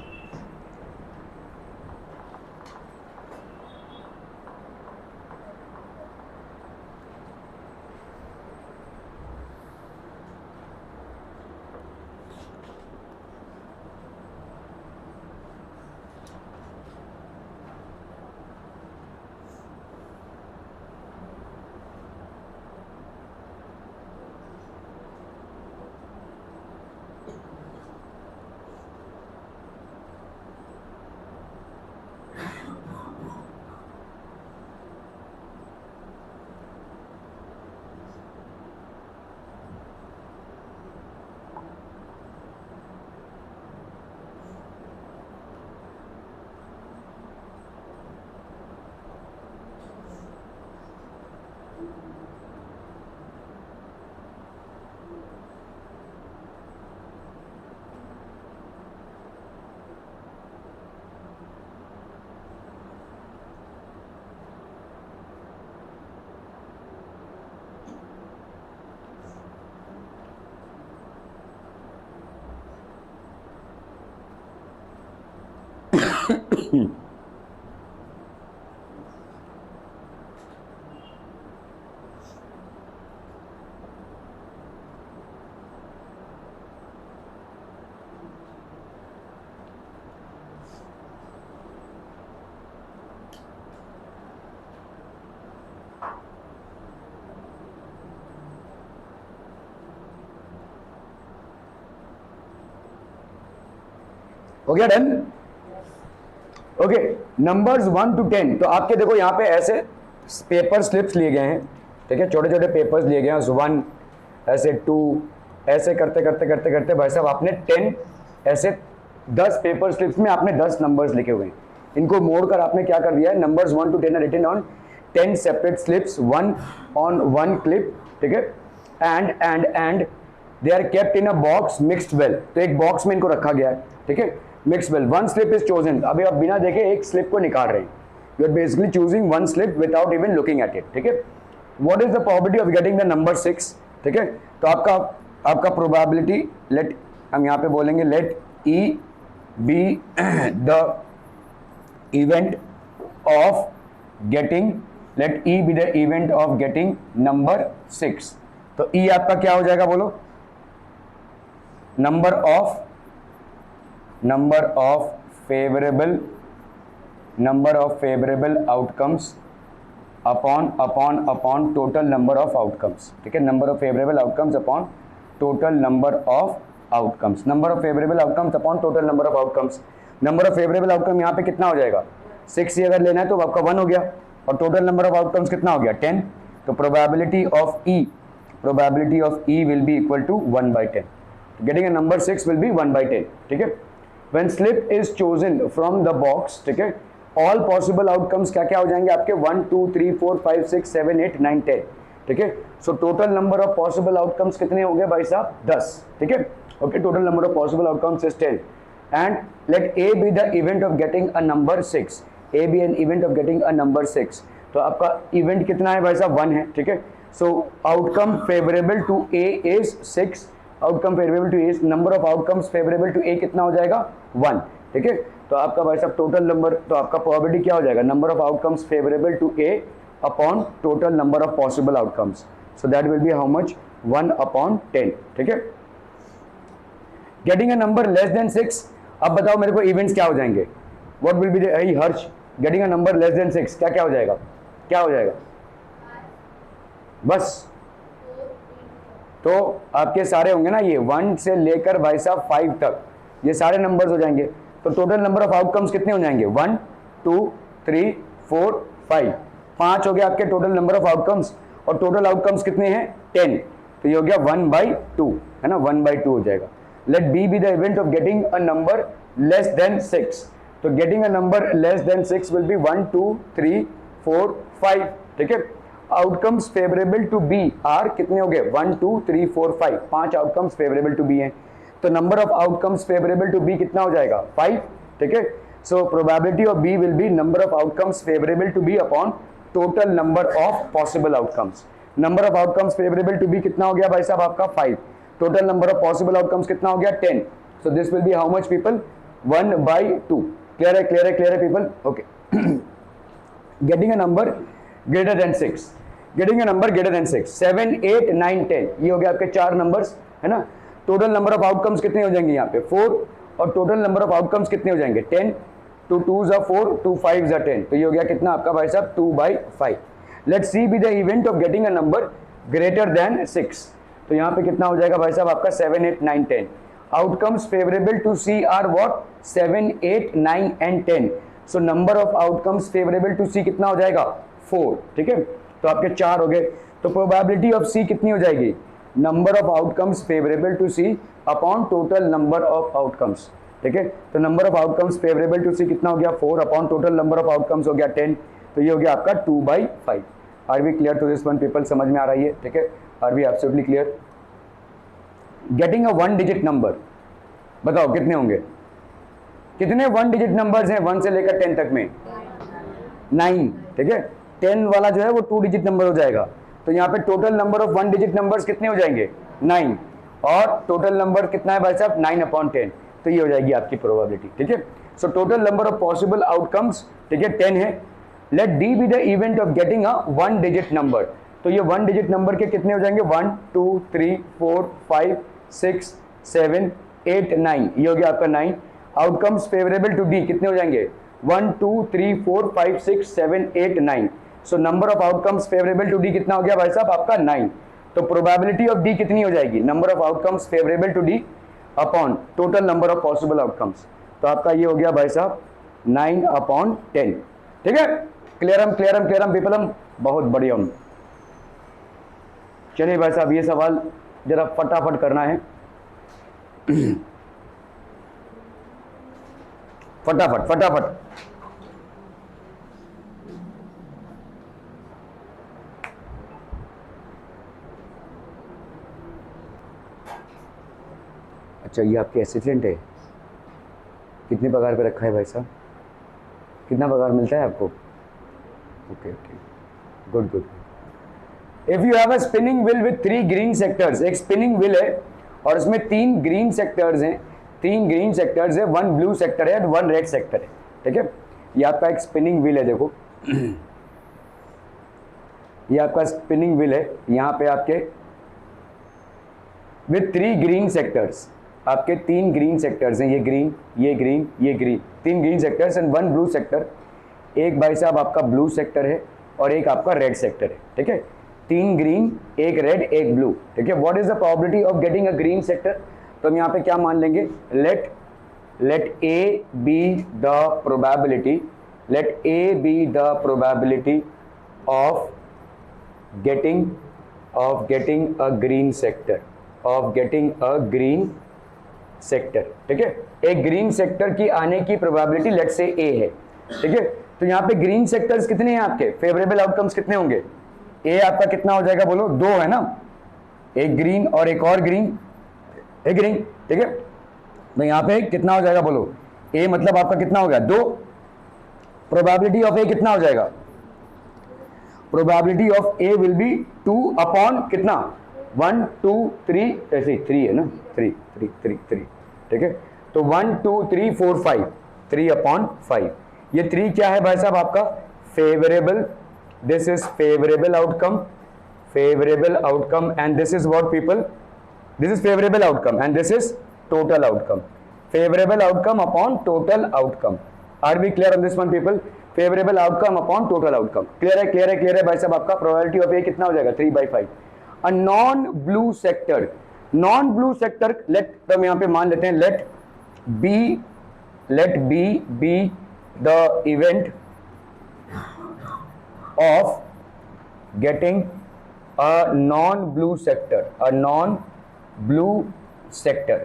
हो गया डन। ओके, नंबर्स 1 to 10, तो आपके देखो यहाँ पे ऐसे पेपर स्लिप्स लिए गए हैं, ठीक है, छोटे छोटे पेपर्स लिए गए हैं, 1 ऐसे 2 ऐसे करते करते भाई साहब आपने 10 ऐसे 10 पेपर स्लिप्स में आपने 10 नंबर्स लिखे हुए हैं। इनको मोड़कर आपने क्या कर दिया है, numbers 1 to 10 are written on 10 separate slips, one on one clip, ठीक है, and they are kept in a box mixed well, तो एक बॉक्स में इनको रखा गया है, ठीक है, mixed well. One slip is chosen, अभी आप बिना देखे एक स्लिप को निकाल रहे हैं, you are basically choosing one slip without even looking at it, ठीक है। What is the probability of getting the number 6, ठीक है, तो आपका probability, let हम यहाँ पे बोलेंगे let E be the event of getting, let E be the event of getting number 6, तो E आपका क्या हो जाएगा बोलो, number of favorable number of favourable outcomes upon total number of outcomes, ठीक है, number of favourable outcomes upon total number of outcomes, number of favourable outcomes upon total number of outcomes. Number of favourable outcome यहाँ पे कितना हो जाएगा, 6 ही अगर लेना है तो आपका 1 हो गया, और टोटल नंबर ऑफ आउटकम्स कितना हो गया, 10। तो probability of E will be equal to 1/10। Getting a number 6 will be 1/10, ठीक है। When slip is chosen from the box, ठीक है, ऑल पॉसिबल आउटकम्स क्या क्या हो जाएंगे आपके, 1 2 3 4 5 6 7 8 9 10, ठीक है। So total number of possible outcomes कितने हो गए भाई साहब, 10, ठीक है। Okay, total number of possible outcomes is 10 and let A be the event of getting a number 6, A be an event of getting a number 6। तो आपका इवेंट कितना है भाई साहब, 1 है, ठीक है। So outcome favourable to A is 6, outcome favourable to A, number of outcomes favourable to A कितना हो जाएगा, 1, ठीक है। तो आपका भाई साहब टोटल नंबर, तो आपका प्रोबेबिलिटी क्या हो जाएगा, number of outcomes favourable to A upon total number of possible outcomes, so that will be how much, 1/10, ठीक है। Getting a number less than 6, अब बताओ मेरे को इवेंट्स क्या हो जाएंगे, what will be the harsh, getting a number less than 6 क्या क्या हो जाएगा, क्या हो जाएगा, बस। तो आपके सारे होंगे ना ये 1 से लेकर भाई साहब 5 तक, ये सारे नंबर्स हो जाएंगे। तो टोटल नंबर ऑफ आउटकम्स कितने हो जाएंगे, 1 2 3 4 5, 5 हो गया आपके टोटल नंबर ऑफ आउटकम्स, और टोटल आउटकम्स कितने हैं, 10, तो ये हो गया 1/2, है ना, 1/2 हो जाएगा। Let B be the event of getting a number less than 6, तो getting a number less than 6 will be 1 2 3 4 5, ठीक है। Outcomes favourable to B are कितने हो गए, 1 2 3 4 5, 5 आउटकम्स फेवरेबल टू बी हैं, तो number of outcomes favourable to B कितना हो जाएगा, 5, ठीक है। So probability of B will be number of outcomes favourable to B upon total number of possible outcomes. Number of outcomes favourable to B कितना हो गया भाई साहब आपका, 5, total number of possible outcomes कितना हो गया, 10। So this will be how much people, 1/2। Clear है, क्लियर है, क्लियर है people, okay. Getting a number greater than 6, getting a number greater than 6, 7 8 9 10, ये हो गया आपके 4 नंबर्स, है ना। टोटल नंबर ऑफ आउटकम्स कितने हो जाएंगे यहाँ पे, 4, और टोटल नंबर ऑफ आउटकम्स कितने हो जाएंगे, 10, 2 2s are 4, 2 5s are 10, तो ये हो गया कितना आपका भाई साहब, 2/5। Let C be the event of getting a number greater than 6, तो यहाँ पे कितना हो जाएगा भाई साहब आपका 7 8 9 10। Outcomes favourable to C are what, 7 8 9 and 10, so number of outcomes favourable to C कितना हो जाएगा, 4, ठीक है। तो आपके 4 हो गए, तो प्रोबेबिलिटी ऑफ सी कितनी हो जाएगी, number of outcomes favourable to C upon total number of outcomes, ठीक है। तो number of outcomes favourable to C कितना हो गया, 4 upon total number of outcomes हो गया 10, तो ये हो गया आपका 2/5। Are we clear to this one people, समझ में आ रही है, ठीक है, are we absolutely clear. Getting a 1 digit number, बताओ कितने होंगे, कितने 1 डिजिट नंबर्स हैं 1 से लेकर 10 तक में, 9, ठीक है। 10 वाला जो है वो 2 डिजिट नंबर हो जाएगा, तो यहाँ पे total number of 1 digit numbers कितने हो जाएंगे, 9, और टोटल नंबर कितना है भाई साहब, 9/10, तो ये हो जाएगी आपकी प्रोबेबिलिटी, ठीक है। So total number of possible outcomes, ठीक है, 10 है। Let D be the event of getting a 1 digit number, तो ये 1 डिजिट नंबर के कितने हो जाएंगे, 1 2 3 4 5 6 7 8 9, ये हो गया आपका 9। आउटकम्स फेवरेबल टू डी कितने हो जाएंगे, 1 2 3 4 5 6 7 8 9, so number of outcomes favourable to D कितना हो गया भाई साहब आपका, 9। तो प्रोबेबिलिटी ऑफ डी कितनी हो जाएगी, number of outcomes favourable to D upon total number of possible outcomes, तो आपका ये हो गया भाई साहब 9/10, ठीक है। क्लियरम क्लियरम क्लियरम पीपलम, बहुत बढ़िया। चलिए भाई साहब ये सवाल जरा फटाफट करना है, फटाफट फटाफट। अच्छा ये आपके असिस्टेंट है, कितने पगार पे रखा है भाई साहब, कितना पगार मिलता है आपको, okay okay, good good. If you have a spinning wheel with 3 green sectors, एक स्पिनिंग व्हील है और इसमें 3 ग्रीन सेक्टर्स हैं, 3 ग्रीन सेक्टर्स है, 1 ब्लू सेक्टर है और 1 रेड सेक्टर है, ठीक है। ये आपका एक स्पिनिंग व्हील है, देखो ये आपका स्पिनिंग व्हील है, यहाँ पे आपके विद 3 ग्रीन सेक्टर्स, आपके 3 ग्रीन सेक्टर्स हैं, ये ग्रीन ये ग्रीन ये green, 3 green sectors and 1 blue sector. एक भाई साहब आपका ब्लू सेक्टर है और एक आपका रेड सेक्टर है, ठीक है, 3 ग्रीन, एक रेड, एक ब्लू, ठीक है। What is the probability of getting a green sector? तो हम यहाँ पे क्या मान लेंगे, let A be the probability, let A be the probability of getting a green sector, ठीक है। एक ग्रीन सेक्टर की आने की प्रोबेबिलिटी लेट से A है, ठीक है। तो यहाँ पे ग्रीन सेक्टर्स कितने हैं आपके, फेवरेबल आउटकम्स कितने होंगे? A आपका कितना हो जाएगा बोलो, 2 है ना, एक ग्रीन और एक और ग्रीन, एक ग्रीन, ठीक है। तो यहाँ पे कितना हो जाएगा बोलो, A मतलब आपका कितना हो गया, 2, प्रोबेबिलिटी ऑफ A कितना हो जाएगा, probability of A will be 2 upon कितना, 1 2 3, ऐसे 3 है ना, 3 3 3 3, ठीक है। तो 1 2 3 4 5, 3 अपॉन 5, ये 3 क्या है भाई साहब आपका, favourable, this is favourable outcome and this is what people, this is favorable outcome and this is total outcome, favorable outcome upon total outcome. Are we clear on this one people? Favorable outcome upon total outcome. Clear है भाई साहब आपका probability of A कितना हो जाएगा, 3/5. A non blue sector let, तो हम यहाँ पे मान लेते हैं let B be the event of getting a non blue sector,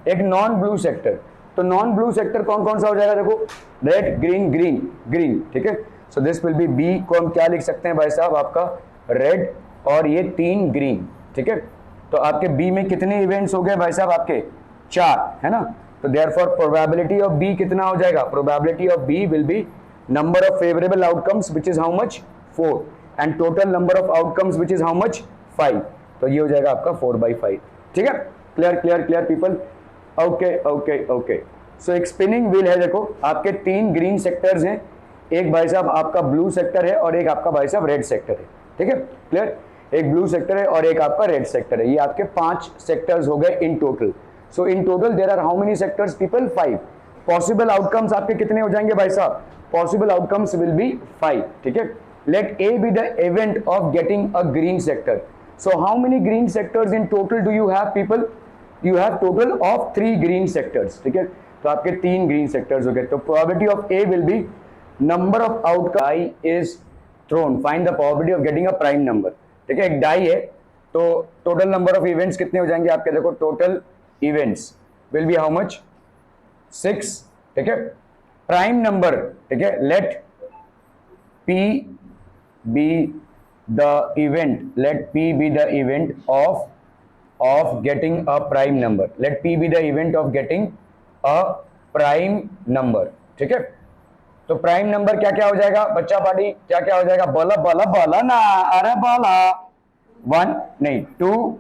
एक नॉन ब्लू सेक्टर। तो नॉन ब्लू सेक्टर कौन कौन सा हो जाएगा, देखो रेड ग्रीन ग्रीन ग्रीन, ठीक है। So this will be B, को हम क्या लिख सकते हैं भाई साहब आपका, रेड और ये 3 ग्रीन, ठीक है। तो आपके बी में कितने इवेंट्स हो गए भाई साहब आपके, 4 है ना। तो देयरफॉर प्रोबेबिलिटी ऑफ बी कितना हो जाएगा, probability of B will be number of favourable outcomes which is how much, 4, and total number of outcomes which is how much, 5। तो ये हो जाएगा आपका 4/5, ठीक है। Clear people, okay. सो एक स्पिनिंग व्हील है, देखो आपके 3 ग्रीन सेक्टर्स हैं, एक भाई साहब आपका ब्लू सेक्टर है और एक आपका भाई साहब रेड सेक्टर है, ठीक है। क्लियर, एक ब्लू सेक्टर है और एक आपका रेड सेक्टर है, ये आपके 5 सेक्टर्स हो गए in total. So in total there are how many sectors people, 5। Possible outcomes आपके कितने हो जाएंगे भाई साहब, पॉसिबल आउटकम्स विल बी 5, ठीक है। Let A be the event of getting a green sector. So how many green sectors in total do you have people? You have total of 3 green sectors, ठीक है। तो आपके 3 green sectors हो गए। तो probability of A will be number of outcome die is thrown. Find the probability of getting a prime number, ठीक है। एक die है तो total number of events कितने हो जाएंगे आपके, देखो total events will be how much, 6, ठीक है। prime number, ठीक है, let P be the event, let P be the event of getting a prime number, let P be the event of getting a prime number, ठीक है। तो प्राइम नंबर क्या क्या हो जाएगा बच्चा पार्टी, क्या क्या हो जाएगा, बोला ना, अरे बोला, 1 नहीं 2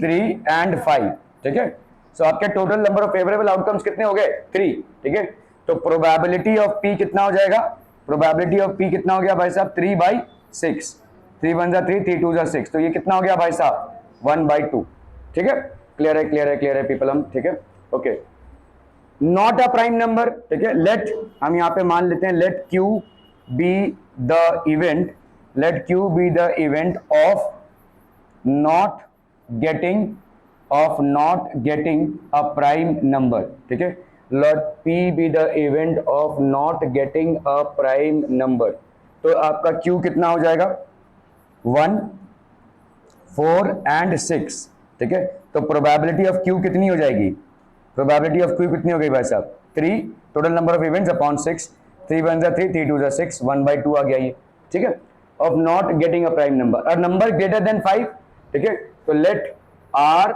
3 एंड 5, ठीक है। सो आपके total number of favourable outcomes कितने हो गए, 3, ठीक है। तो प्रोबेबिलिटी ऑफ P कितना हो जाएगा, प्रोबेबिलिटी ऑफ P कितना हो गया भाई साहब, 3/6, 3 1 3 3 2 6, तो ये कितना हो गया भाई साहब, 1/2, ठीक है। क्लियर है पीपल, हम ठीक है, okay. Not a prime number, ठीक है। लेट, हम यहाँ पे मान लेते हैं let Q be the event, let Q be the event of not getting a prime number, ठीक है। Let P be the event of not getting a prime number. तो आपका Q कितना हो जाएगा, 1 4 एंड 6, ठीक है। तो प्रोबेबिलिटी ऑफ Q कितनी हो जाएगी, प्रोबेबिलिटी ऑफ Q कितनी हो गई भाई साहब, 3, total number of events upon 6, 3 1 3 3 2 6, 1/2 आ गया ये, ठीक है। Of not getting a prime number, और नंबर ग्रेटर देन 5, ठीक है। तो let R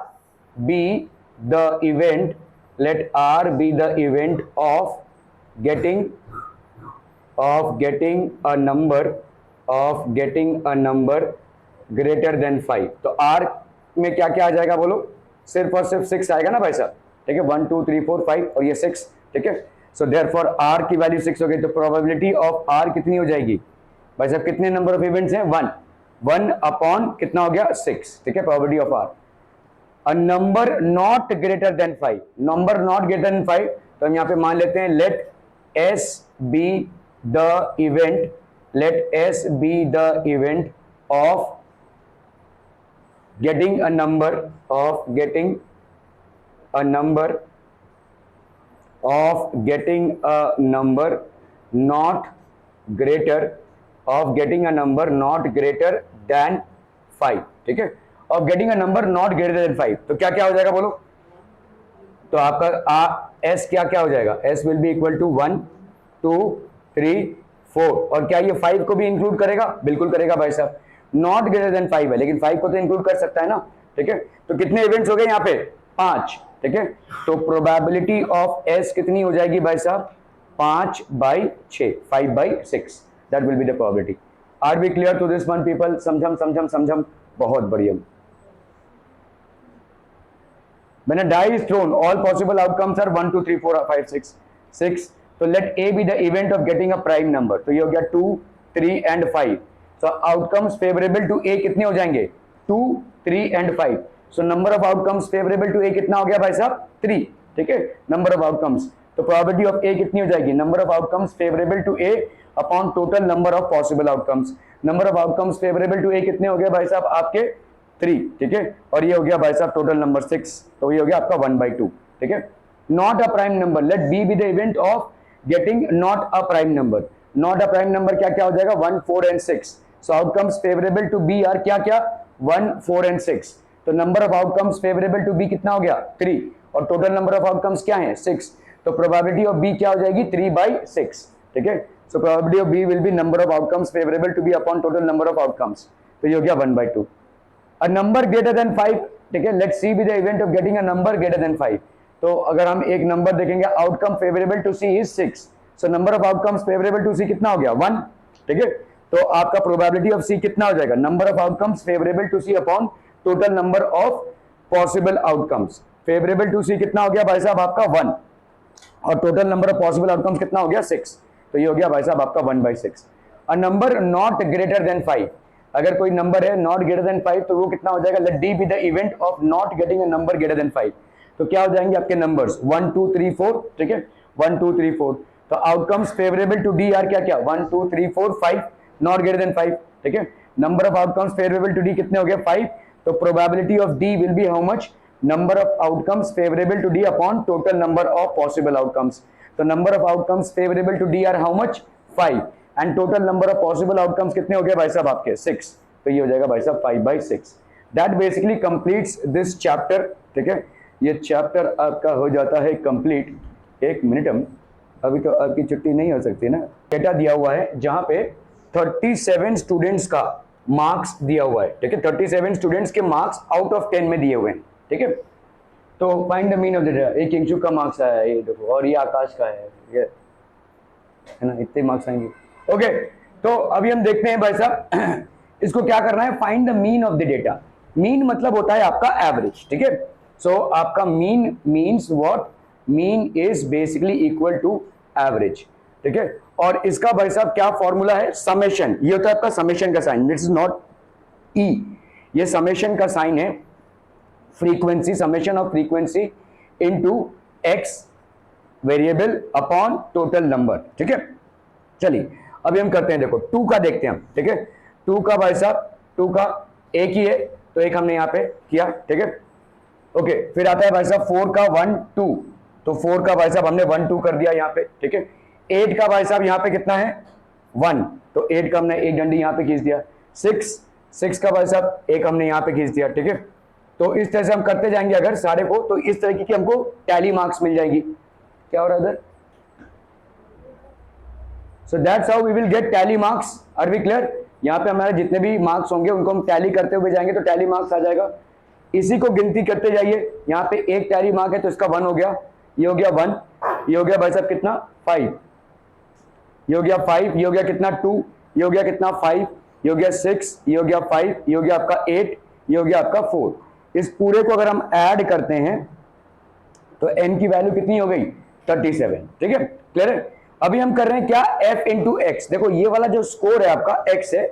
be the event, let R be the event of getting a number greater than 5। तो R में क्या क्या आ जाएगा बोलो, सिर्फ और सिर्फ 6 आएगा ना भाई साहब, ठीक है। 1 2 3 4 5 और ये 6, ठीक है। सो देयरफॉर R की वैल्यू 6 हो गई। तो प्रोबेबिलिटी ऑफ R कितनी हो जाएगी भाई साहब, कितने नंबर ऑफ इवेंट्स हैं, 1 अपॉन कितना हो गया, 6, ठीक है। Probability of R, a number not greater than 5, number not greater than 5, तो हम यहाँ पे मान लेते हैं let S be the event, let S be the event of getting a number, of getting a number, of getting a number not greater, of getting a number not greater than 5, ठीक है, of getting a number not greater than 5, तो क्या क्या हो जाएगा बोलो, तो आपका S क्या क्या हो जाएगा, S will be equal to 1 2 3 4, और क्या ये 5 को भी इंक्लूड करेगा, बिल्कुल करेगा भाई साहब, नॉट ग्रेटर देन 5 है लेकिन 5 को तो इंक्लूड कर सकता है ना, ठीक है, तो कितने इवेंट्स हो गए यहाँ पे 5, ठीक है, तो प्रोबेबिलिटी ऑफ S कितनी हो जाएगी भाई साहब 5/6, 5/6, that will be the probability. Are we clear to this one people, समझम, बहुत बढ़िया। When a die is thrown, all possible outcomes are 1 2 3 4 5 6, तो let A be the event of getting a prime number, तो ये हो गया 2 3 and 5, so outcomes favorable to A कितने हो जाएंगे 2 3 and 5, so number of outcomes favorable to A कितना हो गया भाई साहब 3, ठीक है, number of outcomes, तो probability of A कितनी हो जाएगी, number of outcomes favorable to A upon total number of possible outcomes, number of outcomes favorable to A कितने हो गए भाई साहब आपके 3, ठीक है, और ये हो गया भाई साहब टोटल नंबर 6, तो ये हो गया आपका 1/2, ठीक है। Not a prime number, let B be the event of getting not a prime number, not a prime number क्या क्या हो जाएगा 1 4 and 6, so outcomes favourable to B are क्या क्या 1 4 and 6, तो number of outcomes favourable to B कितना हो गया 3, और टोटल नंबर ऑफ आउटकम्स क्या है 6, तो प्रोबेबिलिटी ऑफ बी क्या हो जाएगी 3/6, ठीक है, so probability of B will be number of outcomes favourable to B upon total number of outcomes, तो ये हो गया 1/2। A number greater than 5, ठीक है, let's see be the event of getting a number greater than 5, तो अगर हम एक नंबर देखेंगे outcome favourable to C is 6, so number of outcomes favourable to C कितना हो गया 1, ठीक है, तो आपका प्रोबेबिलिटी ऑफ सी कितना हो जाएगा number of outcomes favourable to C upon total number of possible outcomes, favourable to C कितना हो गया भाई साहब आपका 1, और total number of possible outcomes कितना हो गया 6, तो ये हो गया भाई साहब आपका 1/6। अ नंबर नॉट ग्रेटर देन 5, अगर कोई नंबर है नॉट ग्रेटर देन 5 तो वो कितना हो जाएगा, let D be the event of not getting a number greater than 5, तो क्या हो जाएंगे आपके नंबर्स 1 2 3 4, ठीक है, 1 2 3 4, तो outcomes favourable to D are क्या क्या 1 2 3 4 5, नॉट ग्रेटर देन 5, ठीक है, number of outcomes favourable to D कितने हो गए 5, तो probability of D will be how much number of outcomes favourable to D upon total number of possible outcomes, तो number of outcomes favourable to D are how much 5, and total number of possible outcomes कितने हो गए भाई साहब आपके 6, तो ये हो जाएगा भाई साहब 5/6, that basically completes this chapter, ठीक है, ये चैप्टर आपका हो जाता है कंप्लीट। एक मिनट, हम अभी तो आपकी छुट्टी नहीं हो सकती ना, डेटा दिया हुआ है जहां पे 37 स्टूडेंट्स का मार्क्स दिया हुआ है, ठीक है, 37 स्टूडेंट्स के मार्क्स आउट ऑफ 10 में दिए हुए हैं, ठीक है, तो find the mean of the data, एक इंशु का मार्क्स आया है ये देखो, और ये आकाश का है ना, इतने मार्क्स आएंगे, ओके, तो अभी हम देखते हैं भाई साहब इसको क्या करना है, find the mean of the data, mean मतलब होता है आपका एवरेज, ठीक है, सो आपका mean means what, mean is basically equal to average, ठीक है, और इसका भाई साहब क्या फॉर्मूला है, समेशन, ये होता है आपका समेशन का साइन, दिस इज नॉट ई, ये समेशन का साइन है, frequency, summation of frequency into x variable upon total number, ठीक है। चलिए अभी हम करते हैं, देखो 2 का देखते हैं हम, ठीक है, 2 का भाई साहब 2 का एक ही है तो एक हमने यहाँ पे किया, ठीक है, ओके, फिर आता है भाई साहब 4 का 1 2, तो 4 का भाई साहब हमने 1 2 कर दिया यहाँ पे, ठीक है, 8 का भाई साहब यहाँ पे कितना है 1, तो 8 का हमने एक डंडी यहाँ पे खींच दिया, 6 का भाई साहब एक हमने यहाँ पे खींच दिया, ठीक है, तो इस तरह से हम करते जाएंगे अगर सारे को, तो इस तरह की हमको टैली मार्क्स मिल जाएगी, क्या हो रहा है इधर, so that's how we will get tally marks, are we clear, यहाँ पे हमारे जितने भी मार्क्स होंगे उनको हम टैली करते हुए जाएंगे तो टैली मार्क्स आ जाएगा, इसी को गिनती करते जाइए, यहाँ पे एक टैली मार्क है तो इसका 1 हो गया, ये हो गया 1, ये हो गया भाई साहब कितना 5, ये हो गया 5, ये हो गया कितना 2, ये हो गया कितना 5, ये हो गया 6, ये हो गया 5, ये हो गया आपका 8, ये हो गया आपका 4, इस पूरे को अगर हम ऐड करते हैं तो n की वैल्यू कितनी हो गई 37, ठीक है, क्लियर है। अभी हम कर रहे हैं क्या, f इंटू एक्स, देखो ये वाला जो स्कोर है आपका x है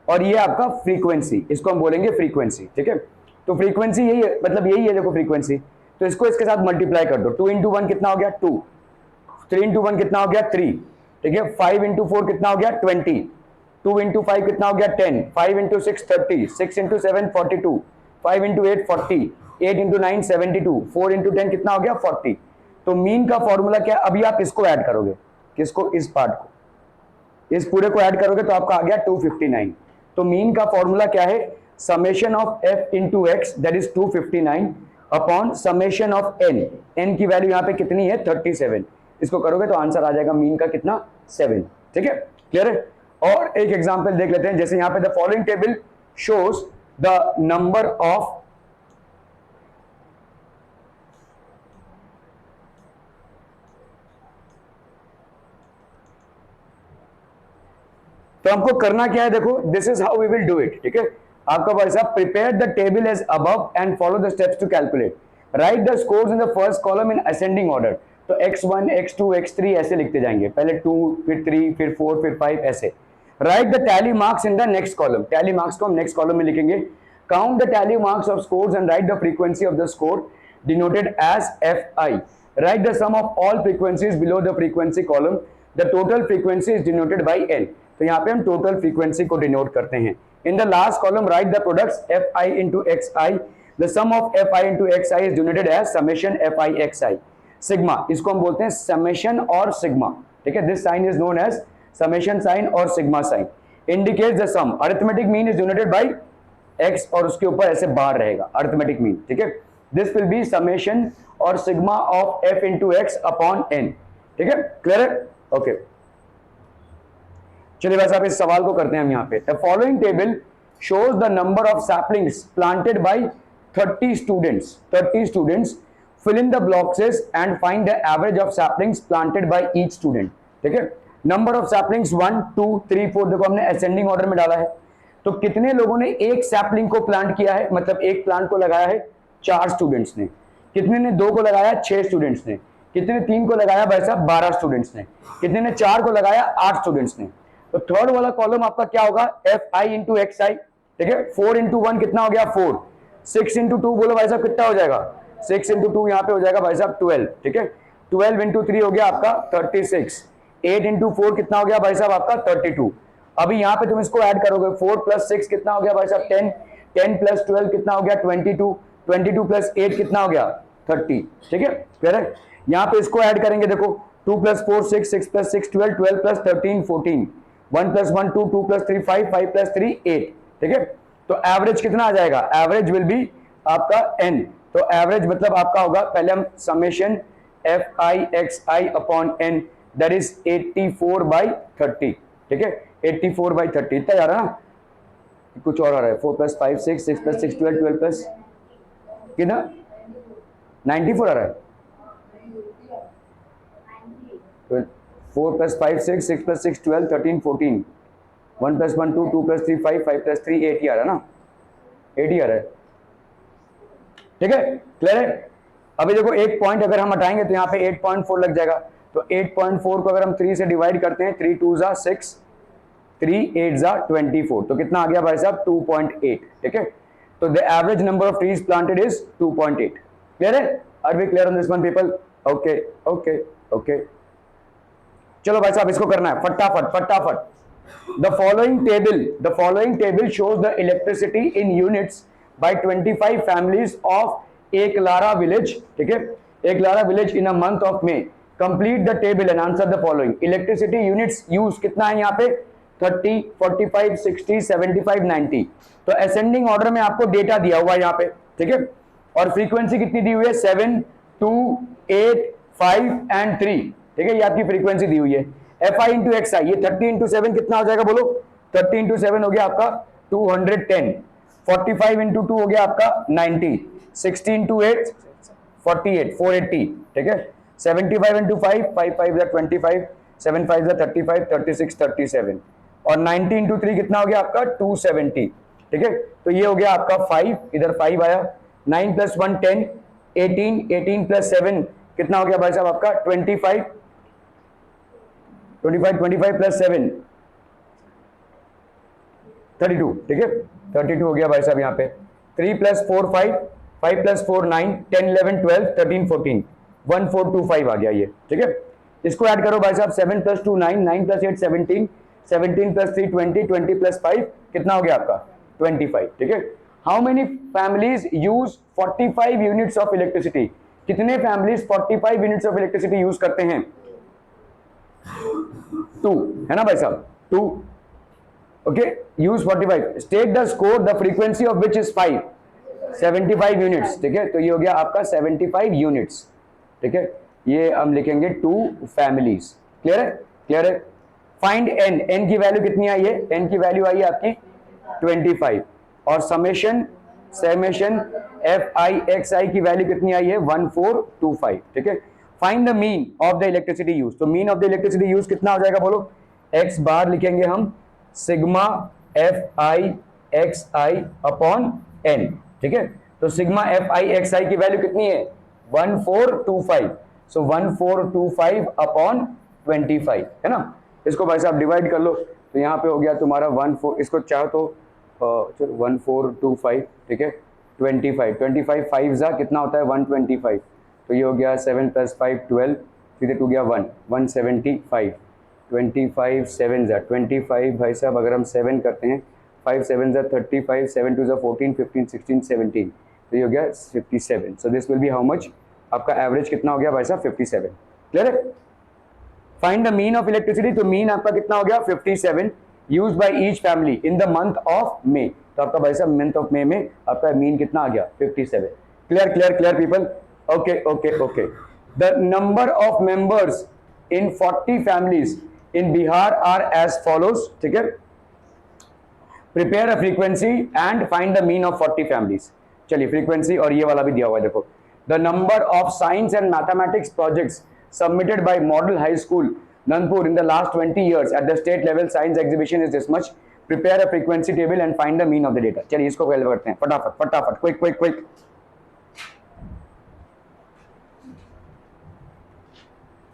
और ये आपका फ्रीक्वेंसी, इसको हम बोलेंगे फ्रीक्वेंसी, ठीक है, तो फ्रीक्वेंसी यही है, मतलब यही है देखो फ्रीक्वेंसी, तो इसको इसके साथ मल्टीप्लाई कर दो, 2 इंटू 1 कितना हो गया 2, 3 इंटू 1 कितना हो गया 3, ठीक है। 5 इंटू 4 कितना हो गया 20, 2 इंटू 5 कितना हो गया 10, 5 into 6 30, 6 into 7 42, 5 into 8 40, 8 into 9 72, 4 into 10 कितना हो गया 40। तो मीन का फॉर्मूला क्या है, अभी आप इसको ऐड करोगे, किसको, इस पार्ट को, इस पूरे को ऐड करोगे तो आपका आ गया 259। तो मीन का फॉर्मूला क्या है, summation of f into x that is 259 upon summation of n, n की वैल्यू यहाँ पे कितनी है 37, इसको करोगे तो आंसर आ जाएगा मीन का कितना 7। ठीक है, क्लियर है। और एक एग्जांपल देख लेते हैं, जैसे यहाँ पे the following table shows the number of, तो हमको करना क्या है, देखो this is how we will do it. ठीक है, आपका भाई साहब prepare the table as above and follow the steps to calculate, write the scores in the first column in ascending order. तो x1 x2 x3 ऐसे लिखते जाएंगे, पहले 2 फिर 3 फिर 4 फिर 5 ऐसे। Write the tally marks in the next column, tally marks को हम नेक्स्ट कॉलम में लिखेंगे। Count the tally marks of scores and write the frequency of the score denoted as fi। Write the sum of all frequencies below the frequency column, the total frequency is denoted by n। तो यहाँ पे हम टोटल फ्रीक्वेंसी को डिनोट करते हैं। In the last column right the products fi into xi, the sum of fi into xi is denoted as summation fi xi। Sigma, इसको हम बोलते हैं समेशन और सिग्मा। ठीक है, this sign is known as summation sign और sigma sign. Indicates the sum, arithmetic mean is denoted by x और उसके ऊपर ऐसे बार रहेगा अरिथमेटिक मीन। ठीक है, दिस विल बी समेशन और sigma of f into x upon n। ठीक है, क्लियर है, ओके। चलिए वैसे आप इस सवाल को करते हैं हम यहाँ पे। The following table shows the number of saplings planted by 30 students, 30 students fill in the boxes and find the average of saplings planted by each student। ठीक है, नंबर ऑफ सैपलिंग्स 1 2 3 4 देखो हमने असेंडिंग ऑर्डर में डाला है। तो कितने लोगों ने एक सैपलिंग को प्लांट किया है, मतलब एक प्लांट को लगाया है 4 स्टूडेंट्स ने, कितने ने 2 को लगाया 6 स्टूडेंट्स ने, कितने ने 3 को लगाया भाई साहब 12 स्टूडेंट्स ने, कितने ने 4 को लगाया 8 स्टूडेंट्स ने। तो थर्ड वाला कॉलम आपका क्या होगा fi इंटू एक्स आई। ठीक है, 4 इंटू 1 कितना हो गया 4, 6 इंटू 2 बोलो भाई साहब कितना हो जाएगा 6 इंटू 2 यहाँ पे हो जाएगा भाई साहब 12। ठीक है, 12 इंटू 3 हो गया आपका 36, 8 इंटू 4 कितना हो गया भाई साहब आपका 32। अभी यहाँ पे तुम इसको ऐड करोगे 4 प्लस 6 कितना हो गया भाई साहब 10, 10 प्लस 12 कितना हो गया 22, 22 प्लस 8 कितना हो गया 30। ठीक है, क्लियर है। यहाँ पे इसको ऐड करेंगे, देखो 2 plus 4 6, 6 plus 6 12, 12 plus 13 14, 1 plus 1 2, 2 plus 3 5, 5 plus 3 8। ठीक है, तो एवरेज कितना आ जाएगा, एवरेज विल बी आपका n। तो एवरेज मतलब आपका होगा, पहले हम summation fi xi upon n that is 84/30। ठीक है, 84/30 इतना जा रहा है ना, कुछ और आ रहा है 4 प्लस 5 6, 6 प्लस 6 12, 12 प्लस कितना 94 आ रहा है। 4 plus 5 6, 6 plus 6 12, 13 14, 1 plus 1 2, 2 plus 3 5, 5 plus 3 8 ही आ रहा है ना, 80 आ रहा है। ठीक है, क्लियर है। अभी देखो एक पॉइंट अगर हम हटाएंगे तो यहाँ पे 8.4 लग जाएगा। तो 8.4 को अगर हम 3 से डिवाइड करते हैं, 3 2 जा 6, 3 8 जा 24, तो कितना आ गया भाई साहब 2.8। ठीक है, तो the average number of trees planted is 2.8। Clear है, are we clear on this one people? Okay okay okay, चलो भाई साहब इसको करना है फटाफट फटाफट। The following table shows the electricity in units by 25 families of Eklara village। ठीक है, Eklara village in a month of May. Complete the table and answer the following. Electricity units use कितना है यहाँ पे 30 45 60 75 90। तो असेंडिंग ऑर्डर में आपको डेटा दिया हुआ है यहाँ पे। ठीक है, और फ्रीक्वेंसी कितनी दी हुई है 7 2 8 5 एंड 3। ठीक है, ये आपकी फ्रीक्वेंसी दी हुई है। fi इंटू एक्स आई, ये 30 इंटू 7 कितना हो जाएगा बोलो, 30 इंटू 7 हो गया आपका 210, 45 इंटू 2 हो गया आपका 90, 60 इंटू 8 48 480। ठीक है, 75 इंटू 5 5 5 25, 7 5 35 36 37, और 90 इंटू 3 कितना हो गया आपका 270। ठीक है, तो ये हो गया आपका 5, इधर 5 आया, 9 प्लस 1 10, 18 18 प्लस 7 कितना हो गया भाई साहब आपका 25 25 प्लस 7 32। ठीक है, 32 हो गया भाई साहब यहाँ पे। 3 प्लस 4 5, 5 प्लस 4 9, 10 11 12 13 14, 1425 आ गया ये। ठीक है, इसको ऐड करो भाई साहब, 7 + 2 9, 9 + 8 17, 17 + 3 20, 20 + 5 कितना हो गया आपका 25, ठीक है। How many families use 45 units of electricity, कितने families 45 units of electricity use करते हैं? 2 है ना भाई साहब, 2, okay, use 45, state the score, the frequency of which is 5, 75 units, ठीक है। तो ये हो गया आपका 75 यूनिट्स, ठीक है। ये हम लिखेंगे 2 फैमिलीज, क्लियर है, क्लियर है। फाइंड एन, एन की वैल्यू कितनी आई है? एन की वैल्यू आई है आपकी 25, और summation f i x i की वैल्यू कितनी आई है? 1425, ठीक है। Find the mean of the electricity use, तो mean of the electricity use कितना हो जाएगा बोलो? एक्स बार लिखेंगे हम sigma f i x i upon n, ठीक है। तो sigma f i x i की वैल्यू कितनी है? 1425, सो 1425 अपॉन 25, है ना। इसको भाई साहब डिवाइड कर लो, तो यहाँ पे हो गया तुम्हारा 14, इसको चाहो तो चलो 1425, ठीक है, 25, 25 5 जा कितना होता है 125, तो ये हो गया 7 + 5 12, सीधे टू गया 1 175, 25 7 जा 25 भाई साहब, अगर हम 7 करते हैं 5 7 जा 35, 7 2 जा 14 15 16 17, तो ये हो गया 57, सो this will be how much, आपका एवरेज कितना हो गया भाई साहब 57, क्लियर है। Find the mean of electricity, तो मीन आपका कितना हो गया 57 used by each family in the month of मे, तो आपका भाई साहब मंथ ऑफ मे में आपका मीन कितना आ गया 57, clear clear clear people, okay okay okay. The number of members in 40 families in Bihar are as follows, ठीक है। Prepare a frequency and find the mean of 40 families, चलिए फ्रीक्वेंसी और ये वाला भी दिया हुआ है देखो। The number of science and mathematics projects submitted by Model High School, Nagpur in the last 20 years at the state level science exhibition is this much. Prepare a frequency table and find the mean of the data. चलिए इसको कैलकुलेट करते हैं फटाफट फटाफट, क्विक क्विक क्विक।